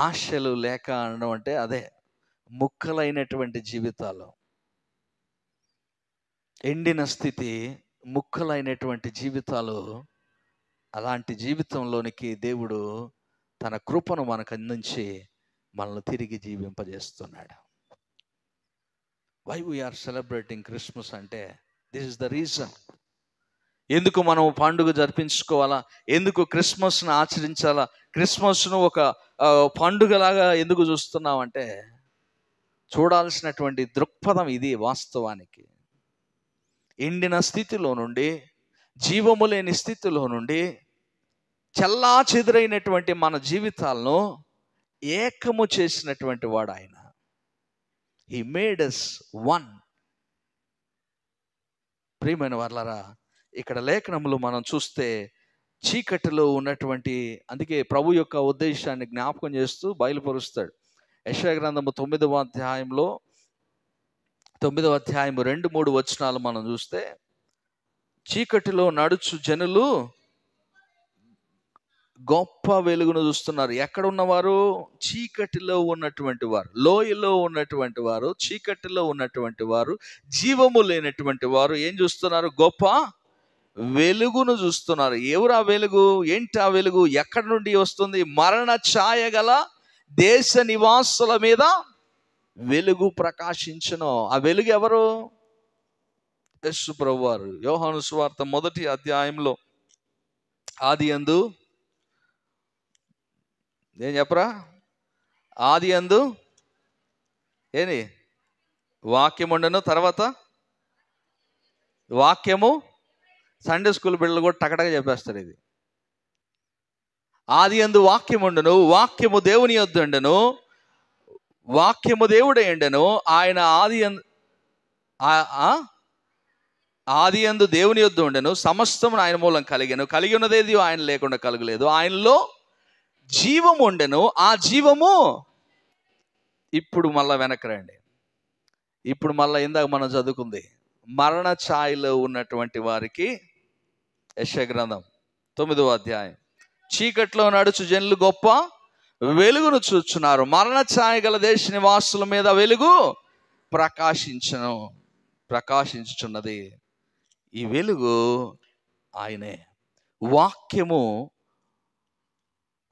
ఆశలు లేక అనడం అంటే అదే, ముక్కలైనటువంటి జీవితాలు. ఎండిన స్థితి, ముక్కలైనటువంటి జీవితాలు. అలాంటి జీవితంలోనికి దేవుడు తన కృపను మనకు అందించి మనల్ని తిరిగి జీవింపజేస్తున్నాడు. వై వీఆర్ సెలబ్రేటింగ్ క్రిస్మస్ అంటే దిస్ ఇస్ ద రీజన్. ఎందుకు మనం పండుగ జరిపించుకోవాలా? ఎందుకు క్రిస్మస్ను ఆచరించాలా? క్రిస్మస్ను ఒక పండుగలాగా ఎందుకు చూస్తున్నామంటే, చూడాల్సినటువంటి దృక్పథం ఇది. వాస్తవానికి ఎండిన స్థితిలో నుండి, జీవము లేని స్థితిలో నుండి, చల్లా చెదురైనటువంటి మన జీవితాలను ఏకము చేసినటువంటి వాడు ఆయన. He made us one. ప్రియమైన వారలారా, ఇక్కడ లేఖనములు మనం చూస్తే చీకటిలో ఉన్నటువంటి, అందుకే ప్రభు యొక్క ఉద్దేశాన్ని జ్ఞాపకం చేస్తూ బయలుపరుస్తాడు. యెషయా గ్రంథము 9వ అధ్యాయంలో 2-3 వచనాలు మనం చూస్తే, చీకటిలో నడుచు జనులు గొప్ప వెలుగును చూస్తున్నారు. ఎక్కడ ఉన్నవారు? చీకటిలో ఉన్నటువంటి వారు, లోయలో ఉన్నటువంటి వారు, చీకటిలో ఉన్నటువంటి వారు, జీవము లేనటువంటి వారు ఏం చూస్తున్నారు? గొప్ప వెలుగును చూస్తున్నారు. ఎవరు ఆ వెలుగు? ఏంటి ఆ వెలుగు? ఎక్కడి నుండి వస్తుంది? మరణ ఛాయ గల దేశ నివాసుల మీద వెలుగు ప్రకాశించును. ఆ వెలుగు ఎవరు? యేసు ప్రభువారు. యోహాను సువార్త 1వ అధ్యాయంలో ఆదియందు ఏం చెప్పరా? ఆదియందు ఏంది? వాక్యం ఉండను. తర్వాత వాక్యము. సండే స్కూల్ బిడ్డలు కూడా టకటగా చెప్పేస్తారు ఇది. ఆదియందు వాక్యం ఉండను, వాక్యము దేవుని యొద్ద ఉండెను, వాక్యము దేవుడే ఉండెను. ఆయన ఆదియందు దేవుని యొద్ద ఉండెను, సమస్తము ఆయన మూలం కలిగెను, కలిగి ఉన్నదేది ఆయన లేకుండా కలుగలేదు. ఆయనలో జీవము ఉండెను, ఆ జీవము. ఇప్పుడు మళ్ళా వెనక్కి రండి. ఇప్పుడు మళ్ళా ఇందాక మనం చదువుకుంది, మరణ ఛాయలో ఉన్నటువంటి వారికి యెషయా గ్రంథం 9వ అధ్యాయం, చీకట్లో నడుచు జనులు గొప్ప వెలుగును చూచున్నారు, మరణ ఛాయ గల దేశ నివాసుల మీద వెలుగు ప్రకాశించుచున్నది. ఈ వెలుగు ఆయనే.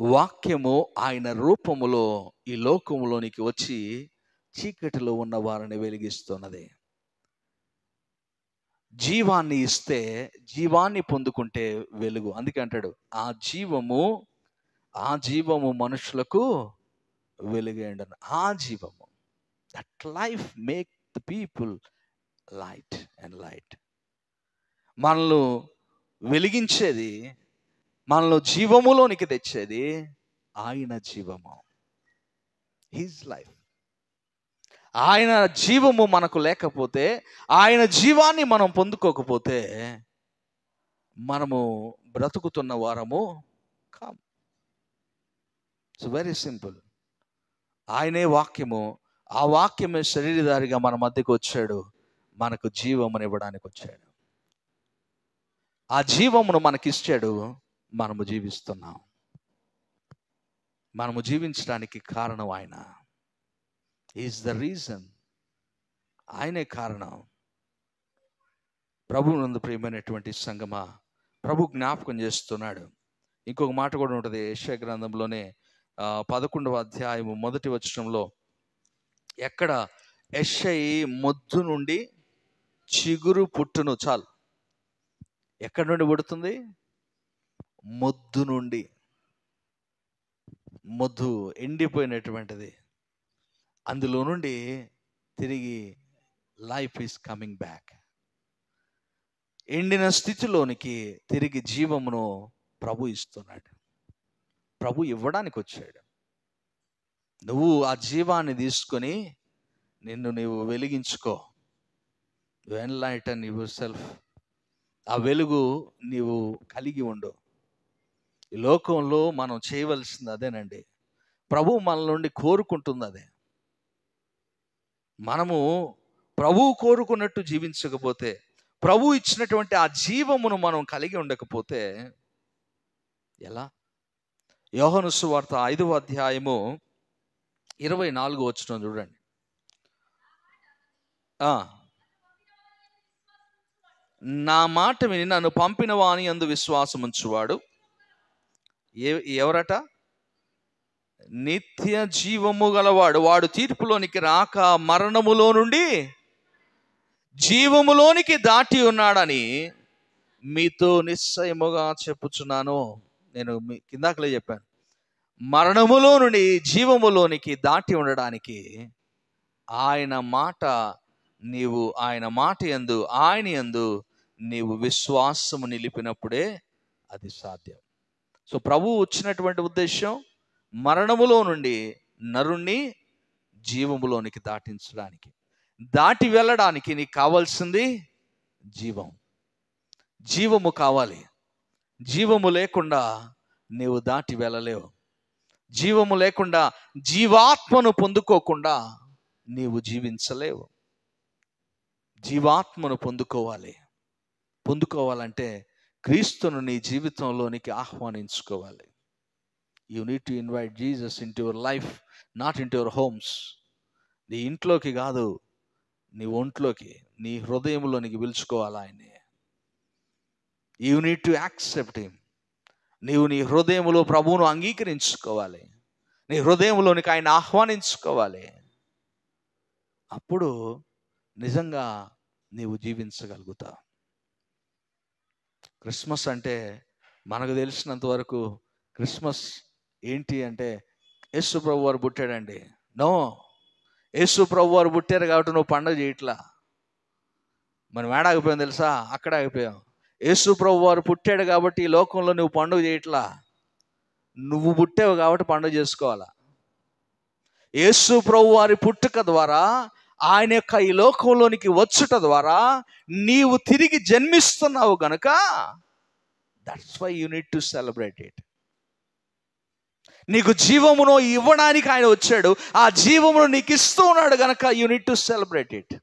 వాక్యము ఆయన రూపములో ఈ లోకములోనికి వచ్చి చీకటిలో ఉన్న వారిని వెలిగిస్తున్నది. జీవాన్ని ఇస్తే, జీవాన్ని పొందుకుంటే వెలుగు. అందుకే అంటాడు, ఆ జీవము మనుషులకు వెలుగేండను. ఆ జీవము, that life make the people light and light. మనల్ని వెలిగించేది, మనలో జీవములోనికి తెచ్చేది ఆయన జీవము, హిజ్ లైఫ్. ఆయన జీవము మనకు లేకపోతే, ఆయన జీవాన్ని మనం పొందుకోకపోతే మనము బ్రతుకుతున్న వారము కాము. It's very simple. ఆయనే వాక్యము, ఆ వాక్యమే శరీరధారిగా మన మధ్యకు వచ్చాడు, మనకు జీవమును ఇవ్వడానికి వచ్చాడు. ఆ జీవమును మనకిచ్చాడు, మనము జీవిస్తున్నాం. మనము జీవించడానికి కారణం ఆయన. Is the reason. ఆయనే కారణం. ప్రభు నందు ప్రియమైనటువంటి సంగమా, ప్రభు జ్ఞాపకం చేస్తున్నాడు. ఇంకొక మాట కూడా ఉంటుంది యెషయా గ్రంథంలోనే 11వ అధ్యాయము 1వ వచనంలో, ఎక్కడ యెషయా మొద్దు నుండి చిగురు పుట్టును. చాలు. ఎక్కడి నుండి పుడుతుంది? మొద్దు నుండి. మొద్దు ఎండిపోయినటువంటిది, అందులో నుండి తిరిగి లైఫ్ ఈజ్ కమింగ్ బ్యాక్. ఎండిన స్థితిలోనికి తిరిగి జీవమును ప్రభు ఇస్తున్నాడు. ప్రభు ఇవ్వడానికి వచ్చాడు. నువ్వు ఆ జీవాన్ని తీసుకొని నీవు వెలిగించుకో. Enlighten your self. ఆ వెలుగు నీవు కలిగి ఉండు. ఈ లోకంలో మనం చేయవలసింది అదేనండి. ప్రభు మన నుండి కోరుకుంటుంది అదే. మనము ప్రభు కోరుకున్నట్టు జీవించకపోతే, ప్రభు ఇచ్చినటువంటి ఆ జీవమును మనం కలిగి ఉండకపోతే ఎలా? యోహాను సువార్త 5వ అధ్యాయము 24వ వచనం చూడండి. నా మాట విని నన్ను పంపిన వాని యందు విశ్వాసం ఉంచువాడు ఎవరట? నిత్య జీవము గలవాడు. వాడు తీర్పులోనికి రాక మరణములో నుండి జీవములోనికి దాటి ఉన్నాడని మీతో నిశ్చయముగా చెప్పుచున్నాను. నేను కిందాకలే చెప్పాను, మరణములో నుండి జీవములోనికి దాటి ఉండడానికి ఆయన మాట యందు, ఆయన యందు నీవు విశ్వాసము నిలిపినప్పుడే అది సాధ్యం. సో ప్రభు వచ్చినటువంటి ఉద్దేశం మరణములో నుండి నరుణ్ణి జీవములోనికి దాటించడానికి. దాటి వెళ్ళడానికి నీకు కావాల్సింది జీవము కావాలి. జీవము లేకుండా నీవు దాటి వెళ్ళలేవు. జీవము లేకుండా, జీవాత్మను పొందుకోకుండా నీవు జీవించలేవు. జీవాత్మను పొందుకోవాలంటే క్రీస్తును నీ జీవితంలోనికి ఆహ్వానించుకోవాలి. You need to invite Jesus in to your life, not in to your homes. నీ ఇంట్లోకి కాదు, నీ ఒంట్లోకి, నీ హృదయంలోనికి పిలుచుకోవాలి ఆయన్ని. You need to accept him. నీవు నీ హృదయంలో ప్రభువును అంగీకరించుకోవాలి. నీ హృదయంలోనికి ఆయన ఆహ్వానించుకోవాలి. అప్పుడు నిజంగా నీవు జీవించగలుగుతావు. క్రిస్మస్ అంటే మనకు తెలిసినంత వరకు క్రిస్మస్ ఏంటి అంటే యేసు ప్రభు వారు పుట్టాడండి. నో, యేసు ప్రభు వారు పుట్టారు కాబట్టి నువ్వు పండుగ చేయట్లా. మనం ఏడాగిపోయాం తెలుసా? అక్కడ ఆగిపోయాం. యేసు ప్రభు వారు పుట్టాడు కాబట్టి ఈ లోకంలో నువ్వు పండుగ చేయట్లా. నువ్వు పుట్టావు కాబట్టి పండుగ చేసుకోవాలా. యేసు ప్రభు వారి పుట్టుక ద్వారా, ఆయన యొక్క ఈ లోకంలోనికి వచ్చుట ద్వారా నీవు తిరిగి జన్మిస్తున్నావు గనుక that's why you need to celebrate it. నీకు జీవమును ఇవ్వడానికి ఆయన వచ్చాడు. ఆ జీవమును నీకు ఇస్తూ ఉన్నాడు గనక you need to celebrate it.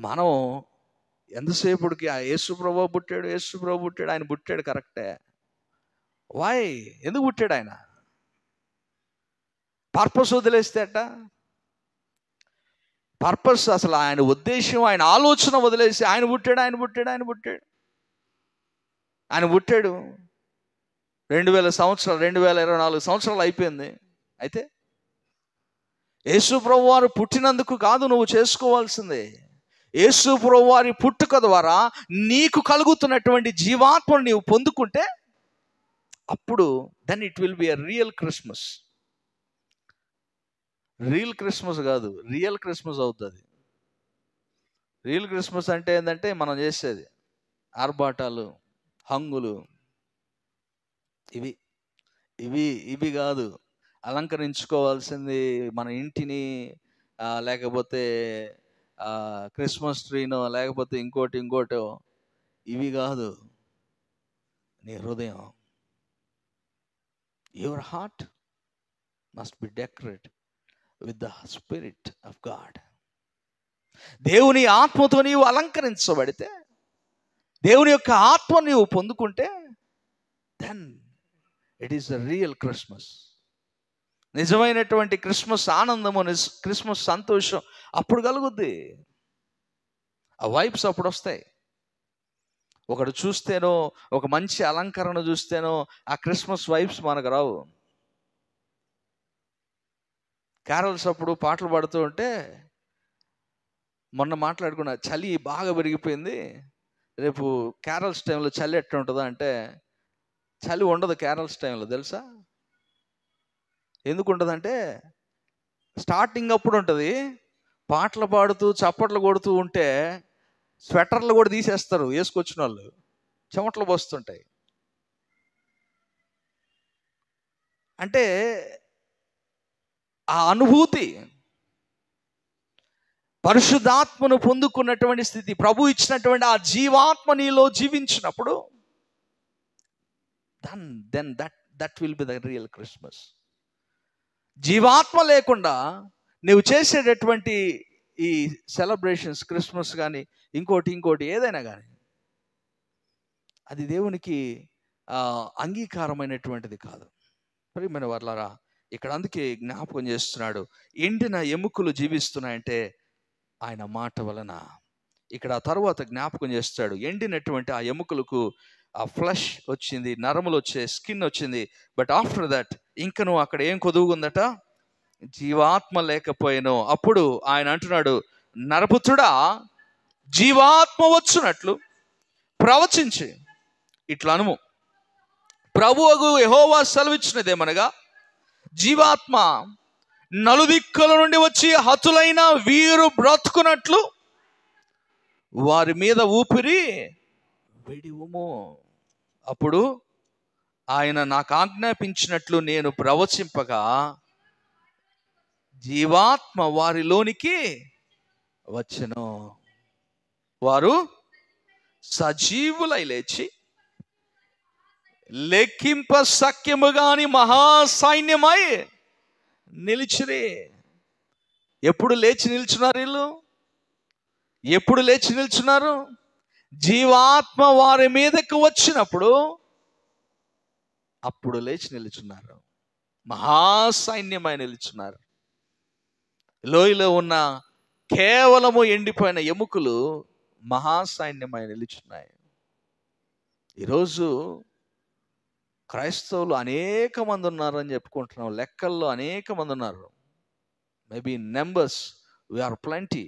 మనం ఎంతసేపుడికి యేసు ప్రభు పుట్టాడు, యేసు ప్రభు పుట్టాడు, ఆయన పుట్టాడు కరెక్టే. వై? ఎందుకు పుట్టాడు ఆయన? పర్పస్ వదిలేస్తే అట. పర్పస్, అసలు ఆయన ఉద్దేశం, ఆయన ఆలోచన వదిలేసి ఆయన పుట్టాడు. ఆయన 2000 సంవత్సరాలు, 2024 సంవత్సరాలు అయిపోయింది. అయితే యేసు ప్రభు వారు పుట్టినందుకు కాదు నువ్వు చేసుకోవాల్సిందే. యేసు ప్రభు వారి పుట్టుక ద్వారా నీకు కలుగుతున్నటువంటి జీవాత్మను నీవు పొందుకుంటే అప్పుడు then it will be a real Christmas. Real Christmas కాదు, రియల్ క్రిస్మస్ అవుతుంది. రియల్ క్రిస్మస్ అంటే ఏంటంటే మనం చేసేది ఆర్భాటాలు, హంగులు, ఇవి కాదు. అలంకరించుకోవాల్సింది మన ఇంటిని, లేకపోతే క్రిస్మస్ ట్రీనో, లేకపోతే ఇంకోటో, ఇవి కాదు. నీ హృదయం, your heart must be decorate with the spirit of God. దేవుని ఆత్మతో నీవు అలంకరించబడితే, దేవుని యొక్క ఆత్మ నీవు పొందుకుంటే then it is the real Christmas. నిజమైనటువంటి క్రిస్మస్ ఆనందము, క్రిస్మస్ సంతోషం అప్పుడు కలుగుద్ది. ఆ వైబ్స్ అప్పుడు వస్తాయి. ఒకడు చూస్తేనో, ఒక మంచి అలంకరణ చూస్తేనో ఆ క్రిస్మస్ వైబ్స్ మనకు రావు. క్యారల్స్ అప్పుడు పాటలు పాడుతూ ఉంటే, మొన్న మాట్లాడుకున్న చలి బాగా పెరిగిపోయింది, రేపు క్యారల్స్ టైంలో చలి ఎట్లా ఉంటుందా అంటే, చలి ఉండదు క్యారల్స్ టైంలో. తెలుసా ఎందుకు ఉంటుందంటే, స్టార్టింగ్ అప్పుడు ఉంటుంది, పాటలు పాడుతూ చప్పట్లు కొడుతూ ఉంటే స్వెటర్లు కూడా తీసేస్తారు వేసుకొచ్చిన వాళ్ళు, చెమటలు పోస్తుంటాయి. అంటే ఆ అనుభూతి, పరిశుద్ధాత్మను పొందుకున్నటువంటి స్థితి, ప్రభు ఇచ్చినటువంటి ఆ జీవాత్మ నీలో జీవించినప్పుడు then that will be the real Christmas. జీవాత్మ లేకుండా నువ్వు చేసేటటువంటి ఈ సెలబ్రేషన్స్, క్రిస్మస్ కానీ ఇంకోటి ఏదైనా కానీ, అది దేవునికి అంగీకారమైనటువంటిది కాదు. ప్రియమైన వారలారా, ఇక్కడ అందుకే జ్ఞాపకం చేస్తున్నాడు, ఎండిన ఎముకలు జీవిస్తున్నాయంటే ఆయన మాట వలన. ఇక్కడ తర్వాత జ్ఞాపకం చేస్తాడు, ఎండినటువంటి ఆ ఎముకలకు ఆ ఫ్లష్ వచ్చింది, నరములు వచ్చే, స్కిన్ వచ్చింది. బట్ ఆఫ్టర్ దట్ ఇంకను అక్కడ ఏం కొదువుకుందట? జీవాత్మ లేకపోయాను. అప్పుడు ఆయన అంటున్నాడు, నరపుత్రుడా, జీవాత్మ వచ్చునట్లు ప్రవచించి ఇట్లా అనుము, ప్రభువు యెహోవా సెలవిచ్చినదేమనగా, జీవాత్మ నలుదిక్కుల నుండి వచ్చి హతులైన వీరు బ్రతుకున్నట్లు వారి మీద ఊపిరి విడివుము. అప్పుడు ఆయన నాకు ఆజ్ఞాపించినట్లు నేను ప్రవచింపగా జీవాత్మ వారిలోనికి వచ్చెను, వారు సజీవులై లేచి లెక్కింప సఖ్యము గాని మహాసైన్యమై నిలిచిరే. ఎప్పుడు లేచి నిల్చున్నారు వీళ్ళు? ఎప్పుడు లేచి నిల్చున్నారు? జీవాత్మ వారి మీదకు వచ్చినప్పుడు అప్పుడు లేచి నిల్చున్నారు. మహాసైన్యమై నిల్చున్నారు. లోయలో ఉన్న కేవలము ఎండిపోయిన ఎముకలు మహాసైన్యమై నిలుచున్నాయి. ఈరోజు క్రైస్తవులు అనేక మంది ఉన్నారని చెప్పుకుంటున్నాం. లెక్కల్లో అనేక మంది ఉన్నారు. Maybe in numbers we're plenty.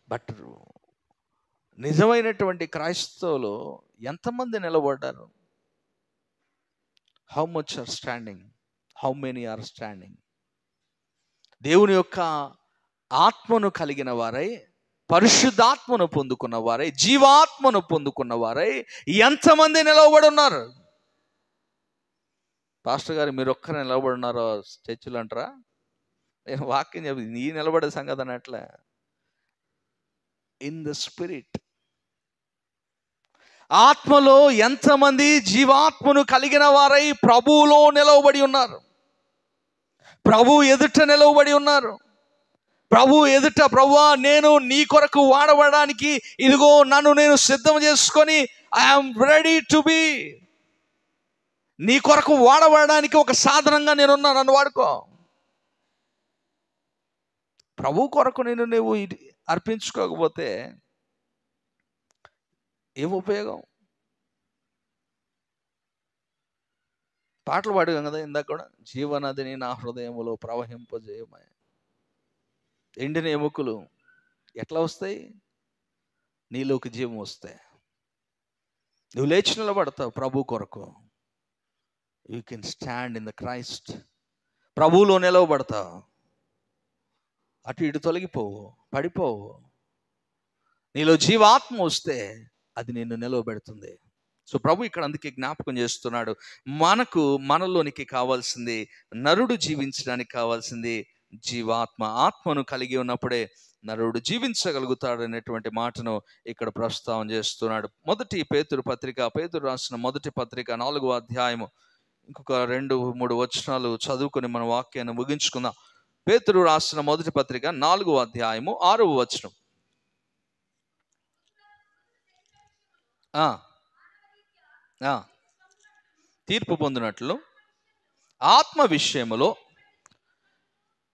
But నిజమైనటువంటి క్రైస్తవులు ఎంతమంది నిలబడ్డారు? How much are standing? How many are standing? దేవుని యొక్క ఆత్మను కలిగిన వారై, పరిశుద్ధాత్మను పొందుకున్న వారై, జీవాత్మను పొందుకున్న వారై ఎంతమంది నిలవబడి ఉన్నారు? పాస్టర్ గారు మీరు ఒక్కరే నిలబడి ఉన్నారో చర్చిలో అంటారా? నేను వాక్యం చెప్పి నీ నిలబడే సంగతి అన్నట్లే. ఇన్ ద స్పిరిట్, ఆత్మలో ఎంతమంది జీవాత్మను కలిగిన వారై ప్రభువులో నిలవబడి ఉన్నారు? ప్రభు ఎదుట నిలవబడి ఉన్నారు. ప్రభు ఎదుట, ప్రభువా నేను నీ కొరకు వాడబడడానికి ఇదిగో నన్ను నేను సిద్ధం చేసుకొని ఐఎమ్ రెడీ టు బి, నీ కొరకు వాడబడడానికి ఒక సాధనంగా నేనున్నా, నన్ను వాడుకో. ప్రభు కొరకు నువ్వు అర్పించుకోకపోతే ఏం ఉపయోగం? పాటలు పాడాం కదా ఇందాక కూడా, జీవనదిని నా హృదయములో ప్రవహింపజేయమని. ఎండిన ఎముకలు ఎట్లా వస్తాయి? నీలోకి జీవం వస్తాయి. నువ్వు లేచి నిలబడతావు ప్రభు కొరకు. You can stand in the Christ. ప్రభువులో నిలవబడతావు. అటు ఇటు తొలగిపోవు, పడిపోవు. నీలో జీవాత్మ వస్తే అది నిన్ను నిలవబెడుతుంది. సో ప్రభు ఇక్కడ అందుకే జ్ఞాపకం చేస్తున్నాడు, మనలోనికి కావాల్సింది, నరుడు జీవించడానికి కావాల్సింది జీవాత్మ. ఆత్మను కలిగి ఉన్నప్పుడే నరుడు జీవించగలుగుతాడు అనేటువంటి మాటను ఇక్కడ ప్రస్తావన చేస్తున్నాడు. మొదటి పేతురు రాసిన మొదటి పత్రిక 4వ అధ్యాయము ఇంకొక 2-3 వచనాలు చదువుకొని మన వాక్యాన్ని ముగించుకుందాం. పేతురు రాసిన మొదటి పత్రిక 4వ అధ్యాయము 6వ వచనం. తీర్పు పొందినట్లు ఆత్మ విషయములో,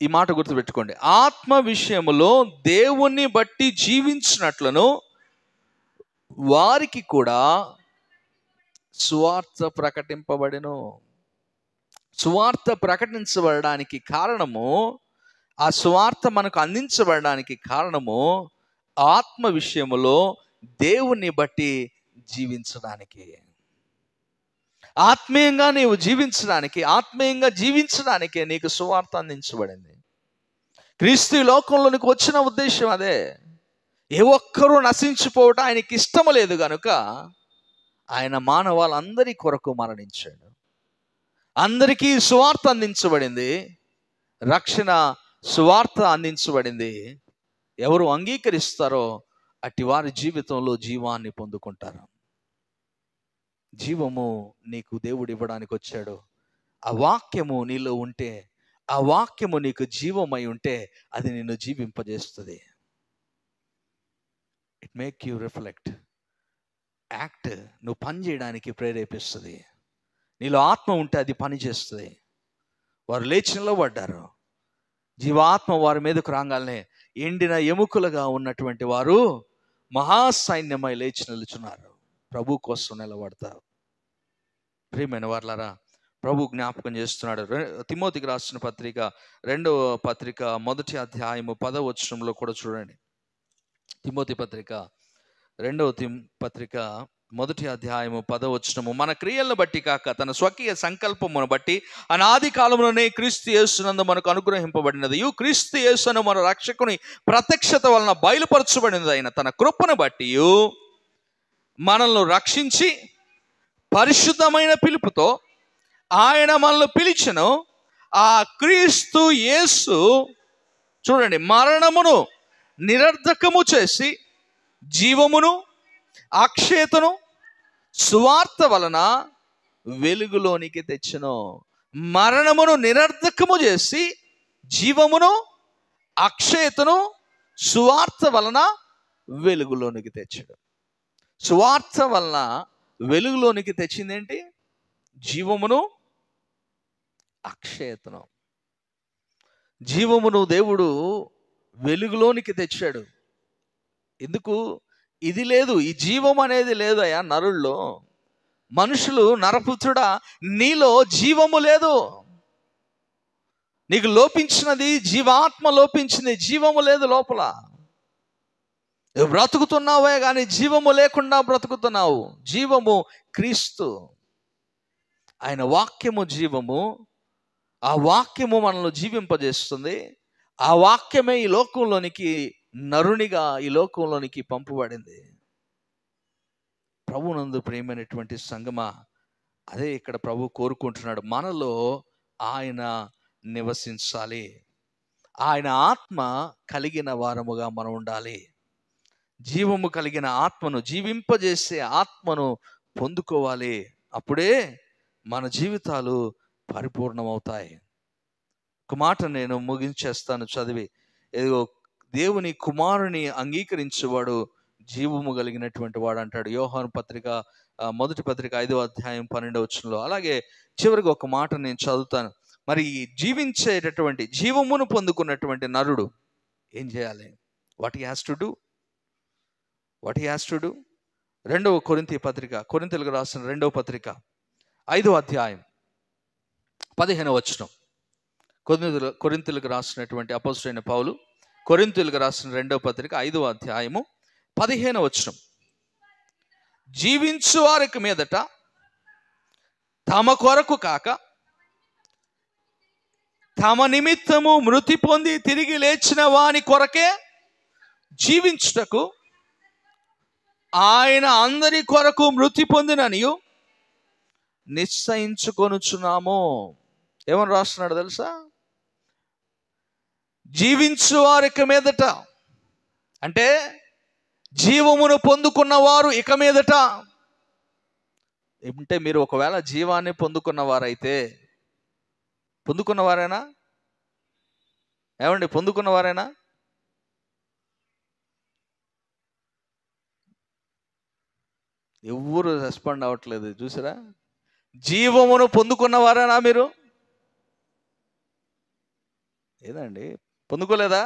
ఈ మాట గుర్తుపెట్టుకోండి, ఆత్మ విషయములో దేవుణ్ణి బట్టి జీవించినట్లను వారికి కూడా సువార్త ప్రకటింపబడెను. సువార్త ప్రకటించబడడానికి కారణము, ఆ సువార్త మనకు అందించబడడానికి కారణము ఆత్మ విషయములో దేవుణ్ణి బట్టి జీవించడానికి. ఆత్మీయంగా నీవు జీవించడానికి, ఆత్మీయంగా జీవించడానికే నీకు సువార్త అందించబడింది. క్రీస్తు లోకంలోనికి వచ్చిన ఉద్దేశం అదే. ఏ ఒక్కరూ నశించిపోవటం ఆయనకి ఇష్టం లేదు కనుక ఆయన మానవాళ్ళందరి కొరకు మరణించాడు. అందరికీ సువార్త అందించబడింది, రక్షణ సువార్త అందించబడింది. ఎవరు అంగీకరిస్తారో అట్టి వారి జీవితంలో జీవాన్ని పొందుకుంటారు. జీవము నీకు దేవుడు ఇవ్వడానికి వచ్చాడు. ఆ వాక్యము నీలో ఉంటే, ఆ వాక్యము నీకు జీవమై ఉంటే అది నిన్ను జీవింపజేస్తుంది. It make you reflect, act. నువ్వు పని చేయడానికి ప్రేరేపిస్తుంది. నీలో ఆత్మ ఉంటే అది పని చేస్తుంది. వారు లేచి నిలబడ్డారు. జీవాత్మ వారి మీదకు రాగానే ఎండిన ఎముకలుగా ఉన్నటువంటి వారు మహాసైన్యమై లేచి నిలుచున్నారు. ప్రభు కోసం నిలబడతారు. ప్రియమైన వారలారా, ప్రభు జ్ఞాపకం చేస్తున్నాడు. తిమోతికి రాసిన పత్రిక 2వ పత్రిక 1వ అధ్యాయము 10వ వచనంలో కూడా చూడండి. తిమోతి పత్రిక 2వ పత్రిక 1వ అధ్యాయము 10వ వచనము, మన క్రియలను బట్టి కాక తన స్వకీయ సంకల్పమును బట్టి అనాది కాలంలోనే క్రీస్తు యేసునందు మనకు అనుగ్రహింపబడినది, క్రీస్తు యేసును మన రక్షకుని ప్రత్యక్షత వలన బయలుపరచబడినది అయిన తన కృపను బట్టి మనల్ని రక్షించి పరిశుద్ధమైన పిలుపుతో ఆయన మనల్ని పిలిచెను. ఆ క్రీస్తు యేసు చూడండి, మరణమును నిరర్ధకము చేసి జీవమును అక్షయతను సువార్త వలన వెలుగులోనికి తెచ్చెను. మరణమును నిరర్ధకము చేసి జీవమును అక్షయతను సువార్త వలన వెలుగులోనికి తెచ్చాడు. సువార్త వలన వెలుగులోనికి తెచ్చింది ఏంటి? జీవమును అక్షయతను. జీవమును దేవుడు వెలుగులోనికి తెచ్చాడు. ఎందుకు? ఇది లేదు, ఈ జీవం అనేది లేదు అయ్యా నరుల్లో. మనుషులు, నరపుత్రుడా, నీలో జీవము లేదు. నీకు లోపించినది జీవాత్మ లోపించింది, జీవము లేదు లోపల. నువ్వు బ్రతుకుతున్నావే కానీ జీవము లేకుండా బ్రతుకుతున్నావు. జీవము క్రీస్తు, ఆయన వాక్యము జీవము. ఆ వాక్యము మనల్ని జీవింపజేస్తుంది. ఆ వాక్యమే ఈ లోకంలోనికి నరునిగా ఈ లోకంలోనికి పంపబడింది. ప్రభునందు ప్రియమైనటువంటి సంగమా, అదే ఇక్కడ ప్రభు కోరుకుంటున్నాడు. మనలో ఆయన నివసించాలి. ఆయన ఆత్మ కలిగిన వారముగా మనం ఉండాలి. జీవము కలిగిన ఆత్మను, జీవింపజేసే ఆత్మను పొందుకోవాలి. అప్పుడే మన జీవితాలు పరిపూర్ణమవుతాయి. ఒక మాట నేను ముగించేస్తాను చదివి. ఏదో దేవుని కుమారుని అంగీకరించేవాడు జీవము కలిగినటువంటి వాడు అంటాడు. యోహాను పత్రిక మొదటి పత్రిక 5వ అధ్యాయం 12వ వచనంలో. అలాగే చివరికి ఒక మాట నేను చదువుతాను. మరి జీవించేటటువంటి, జీవమును పొందుకున్నటువంటి నరుడు ఏం చేయాలి? What he has to do? 2వ కొరింథీ పత్రిక, కొరింథీయులకు రాసిన 2వ పత్రిక 5వ అధ్యాయం 15వ వచనం. కొరింథీయులకు రాసినటువంటి అపోస్తలుడైన పౌలు కొరింథీయులకు రాసిన 2వ పత్రిక 5వ అధ్యాయము 15వ వచనం. జీవించు వారికి మీదట తమ కొరకు కాక తమ నిమిత్తము మృతి పొంది తిరిగి లేచిన వాని కొరకే జీవించుటకు ఆయన అందరి కొరకు మృతి పొందిననియు నిశ్చయించుకొనుచున్నాము. ఏమని రాస్తున్నాడు తెలుసా? జీవించు వారికి మీదట అంటే జీవమును పొందుకున్న వారు ఇక మీదట. అంటే మీరు ఒకవేళ జీవాన్ని పొందుకున్నవారైతే, పొందుకున్నవారేనా? ఏమండి, పొందుకున్నవారేనా? ఎవ్వరు రెస్పాండ్ అవ్వట్లేదు, చూసారా? జీవమును పొందుకున్నవారేనా మీరు? ఏదండి, పొందుకోలేదా?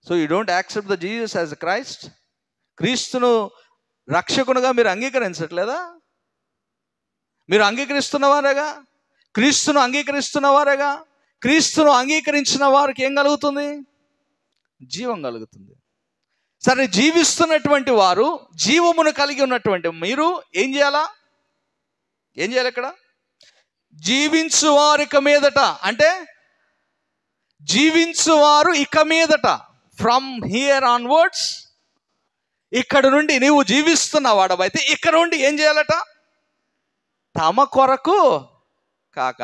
So you don't accept the Jesus as Christ. క్రీస్తును రక్షకునిగా మీరు అంగీకరించట్లేదా? మీరు అంగీకరిస్తున్నవారేగా, క్రీస్తును అంగీకరిస్తున్నవారేగా. క్రీస్తును అంగీకరించిన వారికి ఏం కలుగుతుంది? జీవం కలుగుతుంది. సరే, జీవిస్తున్నటువంటి వారు, జీవమును కలిగి ఉన్నటువంటి మీరు ఏం చేయాలా? ఏం చేయాలి ఇక్కడ? జీవించు వారు ఇక మీదట అంటే జీవించువారు ఇక మీదట, ఫ్రమ్ హియర్ ఆన్వర్డ్స్, ఇక్కడ నుండి నీవు జీవిస్తున్న వాడవైతే ఇక్కడ నుండి ఏం చేయాలట? తమ కొరకు కాక.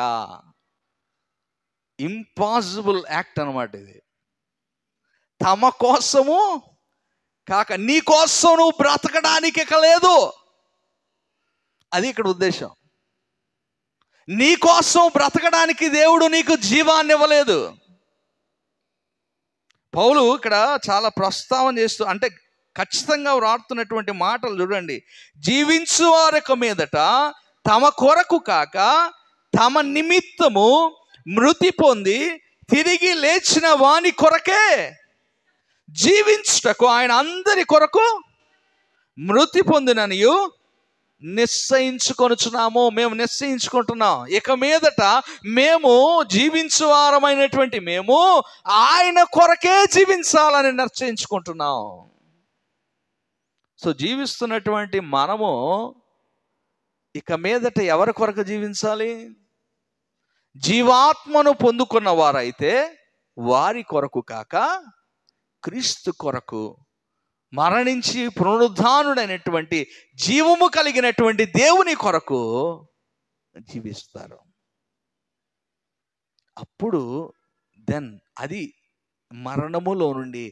ఇంపాసిబుల్ యాక్ట్ అన్నమాట ఇది. తమ కోసము కాక. నీ కోసం నువ్వు బ్రతకడానికి ఇక లేదు, అది ఇక్కడ ఉద్దేశం. నీ కోసం బ్రతకడానికి దేవుడు నీకు జీవాన్ని ఇవ్వలేదు. పౌలు ఇక్కడ చాలా ప్రస్తావన చేస్తూ, అంటే ఖచ్చితంగా రాడుతున్నటువంటి మాటలు చూడండి. జీవించు వారి మీదట తమ కొరకు కాక తమ నిమిత్తము మృతి పొంది తిరిగి లేచిన వాని కొరకే జీవించుటకు ఆయన అందరి కొరకు మృతి పొందిననియు నిశ్చయించుకొనుచున్నాము. మేము నిశ్చయించుకుంటున్నాం, ఇక మీదట మేము జీవించువారమైనటువంటి మేము ఆయన కొరకే జీవించాలని నిశ్చయించుకుంటున్నాం. సో జీవిస్తున్నటువంటి మనము ఇక మీదట ఎవరి కొరకు జీవించాలి? జీవాత్మను పొందుకున్న వారైతే వారి కొరకు కాక క్రీస్తు కొరకు, మరణించి పునరుద్ధానుడైనటువంటి జీవము కలిగినటువంటి దేవుని కొరకు జీవిస్తారు. అప్పుడు అది మరణములో నుండి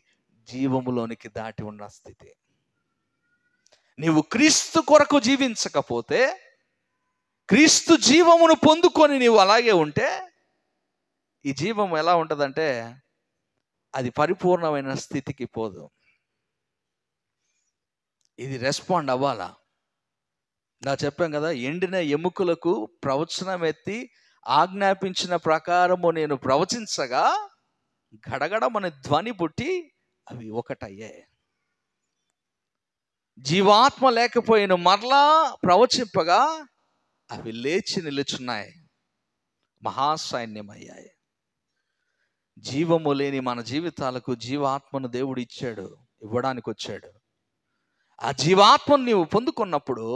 జీవములోనికి దాటి ఉన్న స్థితి. నీవు క్రీస్తు కొరకు జీవించకపోతే, క్రీస్తు జీవమును పొందుకొని నీవు అలాగే ఉంటే, ఈ జీవం ఎలా ఉంటుందంటే అది పరిపూర్ణమైన స్థితికి పోదు. ఇది రెస్పాండ్ అవ్వాలా. నా చెప్పాం కదా, ఎండిన ఎముకలకు ప్రవచనం ఎత్తి ఆజ్ఞాపించిన ప్రకారము నేను ప్రవచించగా గడగడమని ధ్వని పుట్టి అవి ఒకటయ్యాయి. జీవాత్మ లేకపోయిన మరలా ప్రవచింపగా అవి లేచి నిలుచున్నాయి, మహాసైన్యమయ్యాయి. జీవము లేని మన జీవితాలకు జీవాత్మను దేవుడు ఇచ్చాడు, ఇవ్వడానికి వచ్చాడు. ఆ జీవాత్మను నీవు పొందుకున్నప్పుడు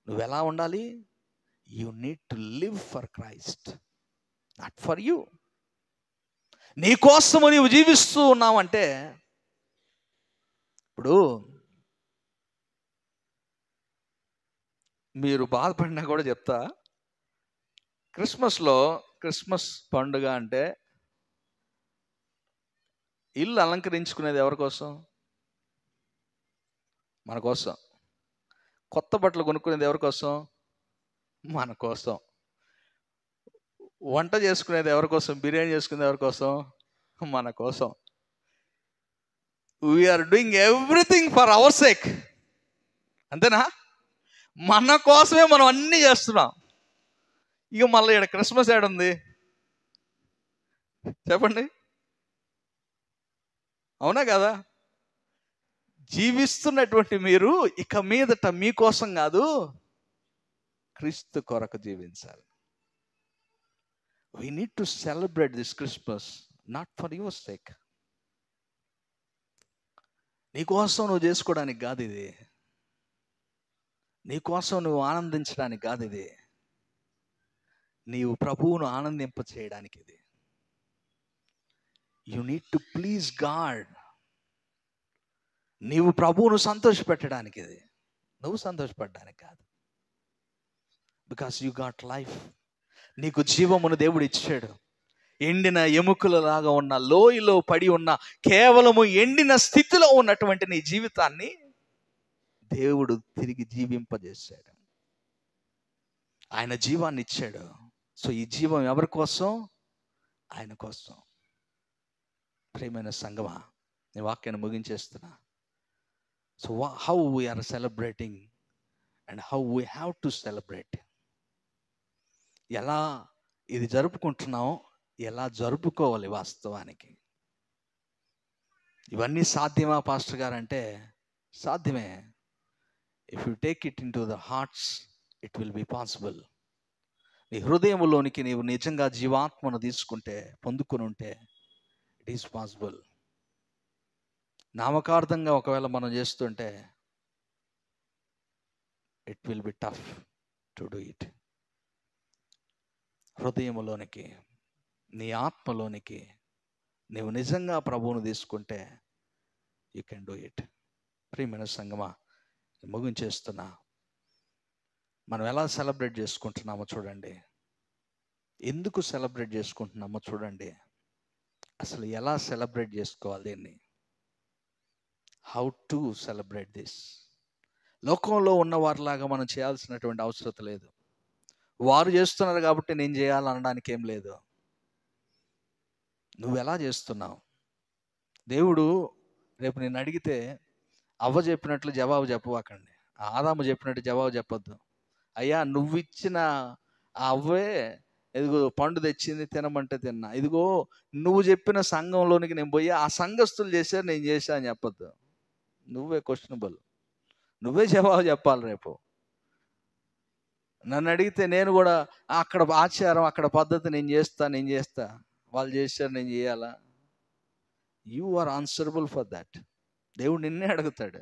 నువ్వెలా ఉండాలి? You need to live for Christ, not for you. నీ కోసము నీవు జీవిస్తూ ఉన్నావంటే, ఇప్పుడు మీరు బాధపడినా కూడా చెప్తా, క్రిస్మస్ పండుగ అంటే ఇల్లు అలంకరించుకునేది ఎవరి కోసం? మన కోసం. కొత్త బట్టలు కొనుక్కునేది ఎవరి కోసం? మన కోసం. వంట చేసుకునేది ఎవరి కోసం? బిర్యానీ చేసుకునేది ఎవరి కోసం? మన కోసం. We're doing everything for our sake, అంతేనా? మన కోసమే మనం అన్నీ చేస్తున్నాం. ఇక మళ్ళీ ఇక్కడ క్రిస్మస్ ఏడుంది చెప్పండి, అవునా కదా? జీవిస్తున్నటువంటి మీరు ఇక మీదట మీకోసం కాదు, క్రీస్తు కొరకు జీవించాలి. We need to celebrate this Christmas not for your sake. నీకోసం నువ్వు చేసుకోవడానికి కాదు ఇది, నీకోసం నువ్వు ఆనందించడానికి కాదు ఇది, నీవు ప్రభువును ఆనందింప చేయడానికి ఇది. You need to please God. నీవు ప్రభువును సంతోషపెట్టడానికి ఇది, నువ్వు సంతోషపడడానికి కాదు. Because you got life. నీకు జీవమును దేవుడు ఇచ్చాడు. ఎండిన ఎముకలలాగా ఉన్న, లోయలో పడి ఉన్న, కేవలము ఎండిన స్థితిలో ఉన్నటువంటి నీ జీవితాన్ని దేవుడు తిరిగి జీవింపజేశాడు. ఆయన జీవాన్ని ఇచ్చాడు. సో ఈ జీవం ఎవరి కోసం? ఆయన కోసం. ప్రియమైన సంగమా, నీ వాక్యాన్ని ముగించేస్తున్నా. So how we're celebrating and how we have to celebrate. ఎలా ఇది జరుపుకుంటున్నాం, ఎలా జరుపుకోవాలి వాస్తవానికి. ఇవన్నీ సాధ్యమా పాస్టర్ గారు అంటే సాధ్యమే. If you take it in to the hearts it will be possible. నీ హృదయంలోనికి నీవు నిజంగా జీవాత్మను తీసుకుంటే, పొందుకుని ఉంటే, ఇట్ ఈస్ పాసిబుల్. నామకార్థంగా ఒకవేళ మనం చేస్తుంటే it will be tough to do it. హృదయంలోనికి, నీ ఆత్మలోనికి నీవు నిజంగా ప్రభువును తీసుకుంటే యూ కెన్ డూ ఇట్. ప్రియమైన సంగమా, ముగించేస్తున్నా. మనం ఎలా సెలబ్రేట్ చేసుకుంటున్నామో చూడండి, ఎందుకు సెలబ్రేట్ చేసుకుంటున్నామో చూడండి, అసలు ఎలా సెలబ్రేట్ చేసుకోవాలి దీన్ని, హౌ టు సెలబ్రేట్ దిస్. లోకంలో ఉన్న వారిలాగా మనం చేయాల్సినటువంటి అవసరం లేదు. వారు చేస్తున్నారు కాబట్టి నేను చేయాలనడానికి ఏం లేదు. నువ్వు ఎలా చేస్తున్నావు? దేవుడు రేపు నేను అడిగితే అవ్వ చెప్పినట్లు జవాబు చెప్పవాకండి, ఆదాము చెప్పినట్టు జవాబు చెప్పొద్దు. అయ్యా నువ్వు ఇచ్చిన ఆ అవ్వే ఇదిగో పండు తెచ్చింది, తినమంటే తిన్నా, ఇదిగో నువ్వు చెప్పిన సంఘంలోనికి నేను పోయి ఆ సంఘస్థులు చేశారు నేను చేశా అని చెప్పొద్దు. నువ్వే క్వశ్చనబుల్, నువ్వే జవాబు చెప్పాలి. రేపు నన్ను అడిగితే నేను కూడా అక్కడ ఆచారం, అక్కడ పద్ధతి నేను చేస్తా, వాళ్ళు చేశారు నేను చేయాలా? You are answerable for that. దేవుడు నిన్నే అడుగుతాడు.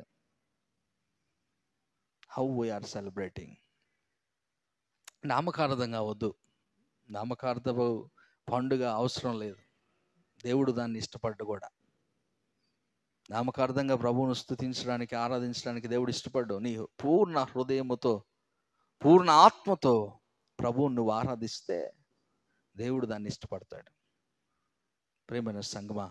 How we're celebrating. నామకార్థంగా వద్దు, నామకార్థ పండుగ అవసరం లేదు. దేవుడు దాన్ని ఇష్టపడ్డు కూడా. నామకార్థంగా ప్రభువును స్తుతించడానికి, ఆరాధించడానికి దేవుడు ఇష్టపడ్డు. నీ పూర్ణ హృదయముతో, పూర్ణ ఆత్మతో ప్రభువును నువ్వు ఆరాధిస్తే దేవుడు దాన్ని ఇష్టపడతాడు. ప్రియమైన సంగమా,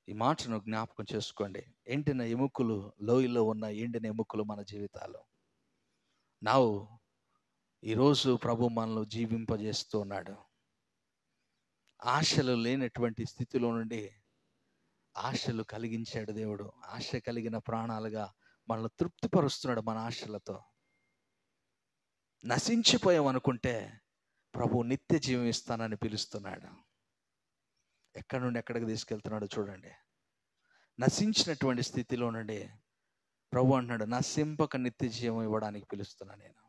ఈ మాటను జ్ఞాపకం చేసుకోండి. ఎండిన ఎముకలు, లోయలో ఉన్న ఎండిన ఎముకలు మన జీవితాలు. ఈరోజు ప్రభు మనలో జీవింపజేస్తూ ఉన్నాడు. ఆశలు లేనటువంటి స్థితిలో నుండి ఆశలు కలిగించాడు దేవుడు. ఆశ కలిగిన ప్రాణాలుగా మనల్ని తృప్తిపరుస్తున్నాడు. మన ఆశలతో నశించిపోయాం అనుకుంటే ప్రభు నిత్య జీవం ఇస్తానని పిలుస్తున్నాడు. ఎక్కడి నుండి ఎక్కడికి తీసుకెళ్తున్నాడో చూడండి. నశించినటువంటి స్థితిలో నుండి ప్రభు అంటున్నాడు, నశింపక నిత్య జీవం ఇవ్వడానికి పిలుస్తున్నా నేను.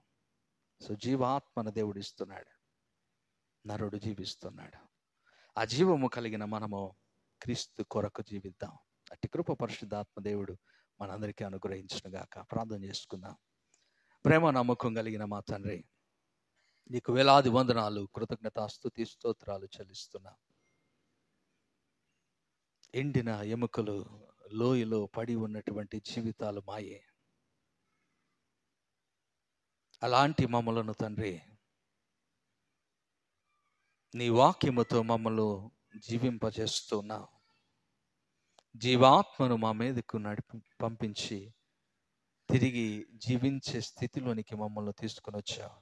సో జీవాత్మను దేవుడు ఇస్తున్నాడు, నరుడు జీవిస్తున్నాడు. ఆ జీవము కలిగిన మనము క్రీస్తు కొరకు జీవిద్దాం. అట్టి కృప పరిశుద్ధాత్మ దేవుడు మనందరికీ అనుగ్రహించునుగాక. ప్రార్థన చేసుకుందాం. ప్రేమ నమ్మకం కలిగిన మా తండ్రి, నీకు వేలాది వందనాలు, కృతజ్ఞత, స్తుతి, స్తోత్రాలు చెల్లిస్తున్నా. ఎండిన ఎముకలు, లోయలో పడి ఉన్నటువంటి జీవితాలు మాయే. అలాంటి మమ్మలను తండ్రి నీ వాక్యముతో మమ్మల్ని జీవింపజేస్తున్నావు. జీవాత్మను మా మీదకు పంపించి తిరిగి జీవించే స్థితిలోనికి మమ్మల్ని తీసుకుని వచ్చావు.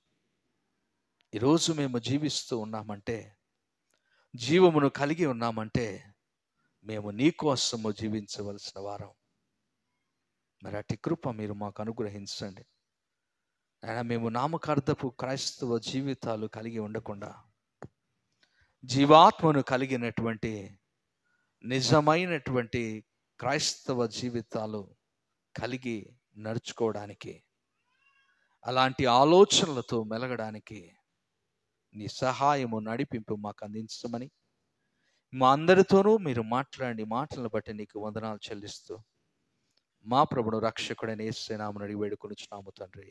ఈరోజు మేము జీవిస్తూ ఉన్నామంటే, జీవమును కలిగి ఉన్నామంటే మేము నీ కోసము జీవించవలసిన వారం. మరి అట్టి కృప మీరు మాకు అనుగ్రహించండి. అయినా మేము నామకార్థపు క్రైస్తవ జీవితాలు కలిగి ఉండకుండా జీవాత్మను కలిగినటువంటి నిజమైనటువంటి క్రైస్తవ జీవితాలు కలిగి నడుచుకోవడానికి, అలాంటి ఆలోచనలతో మెలగడానికి నీ సహాయము, నడిపింపు మాకు అందించమని మా అందరితోనూ మీరు మాట్లాడి మాటలను బట్టి నీకు వందనాలు చెల్లిస్తూ మా ప్రభువును రక్షకుడైన యేసు నామమున అడిగి వేడుకొనుచున్నాము తండ్రి.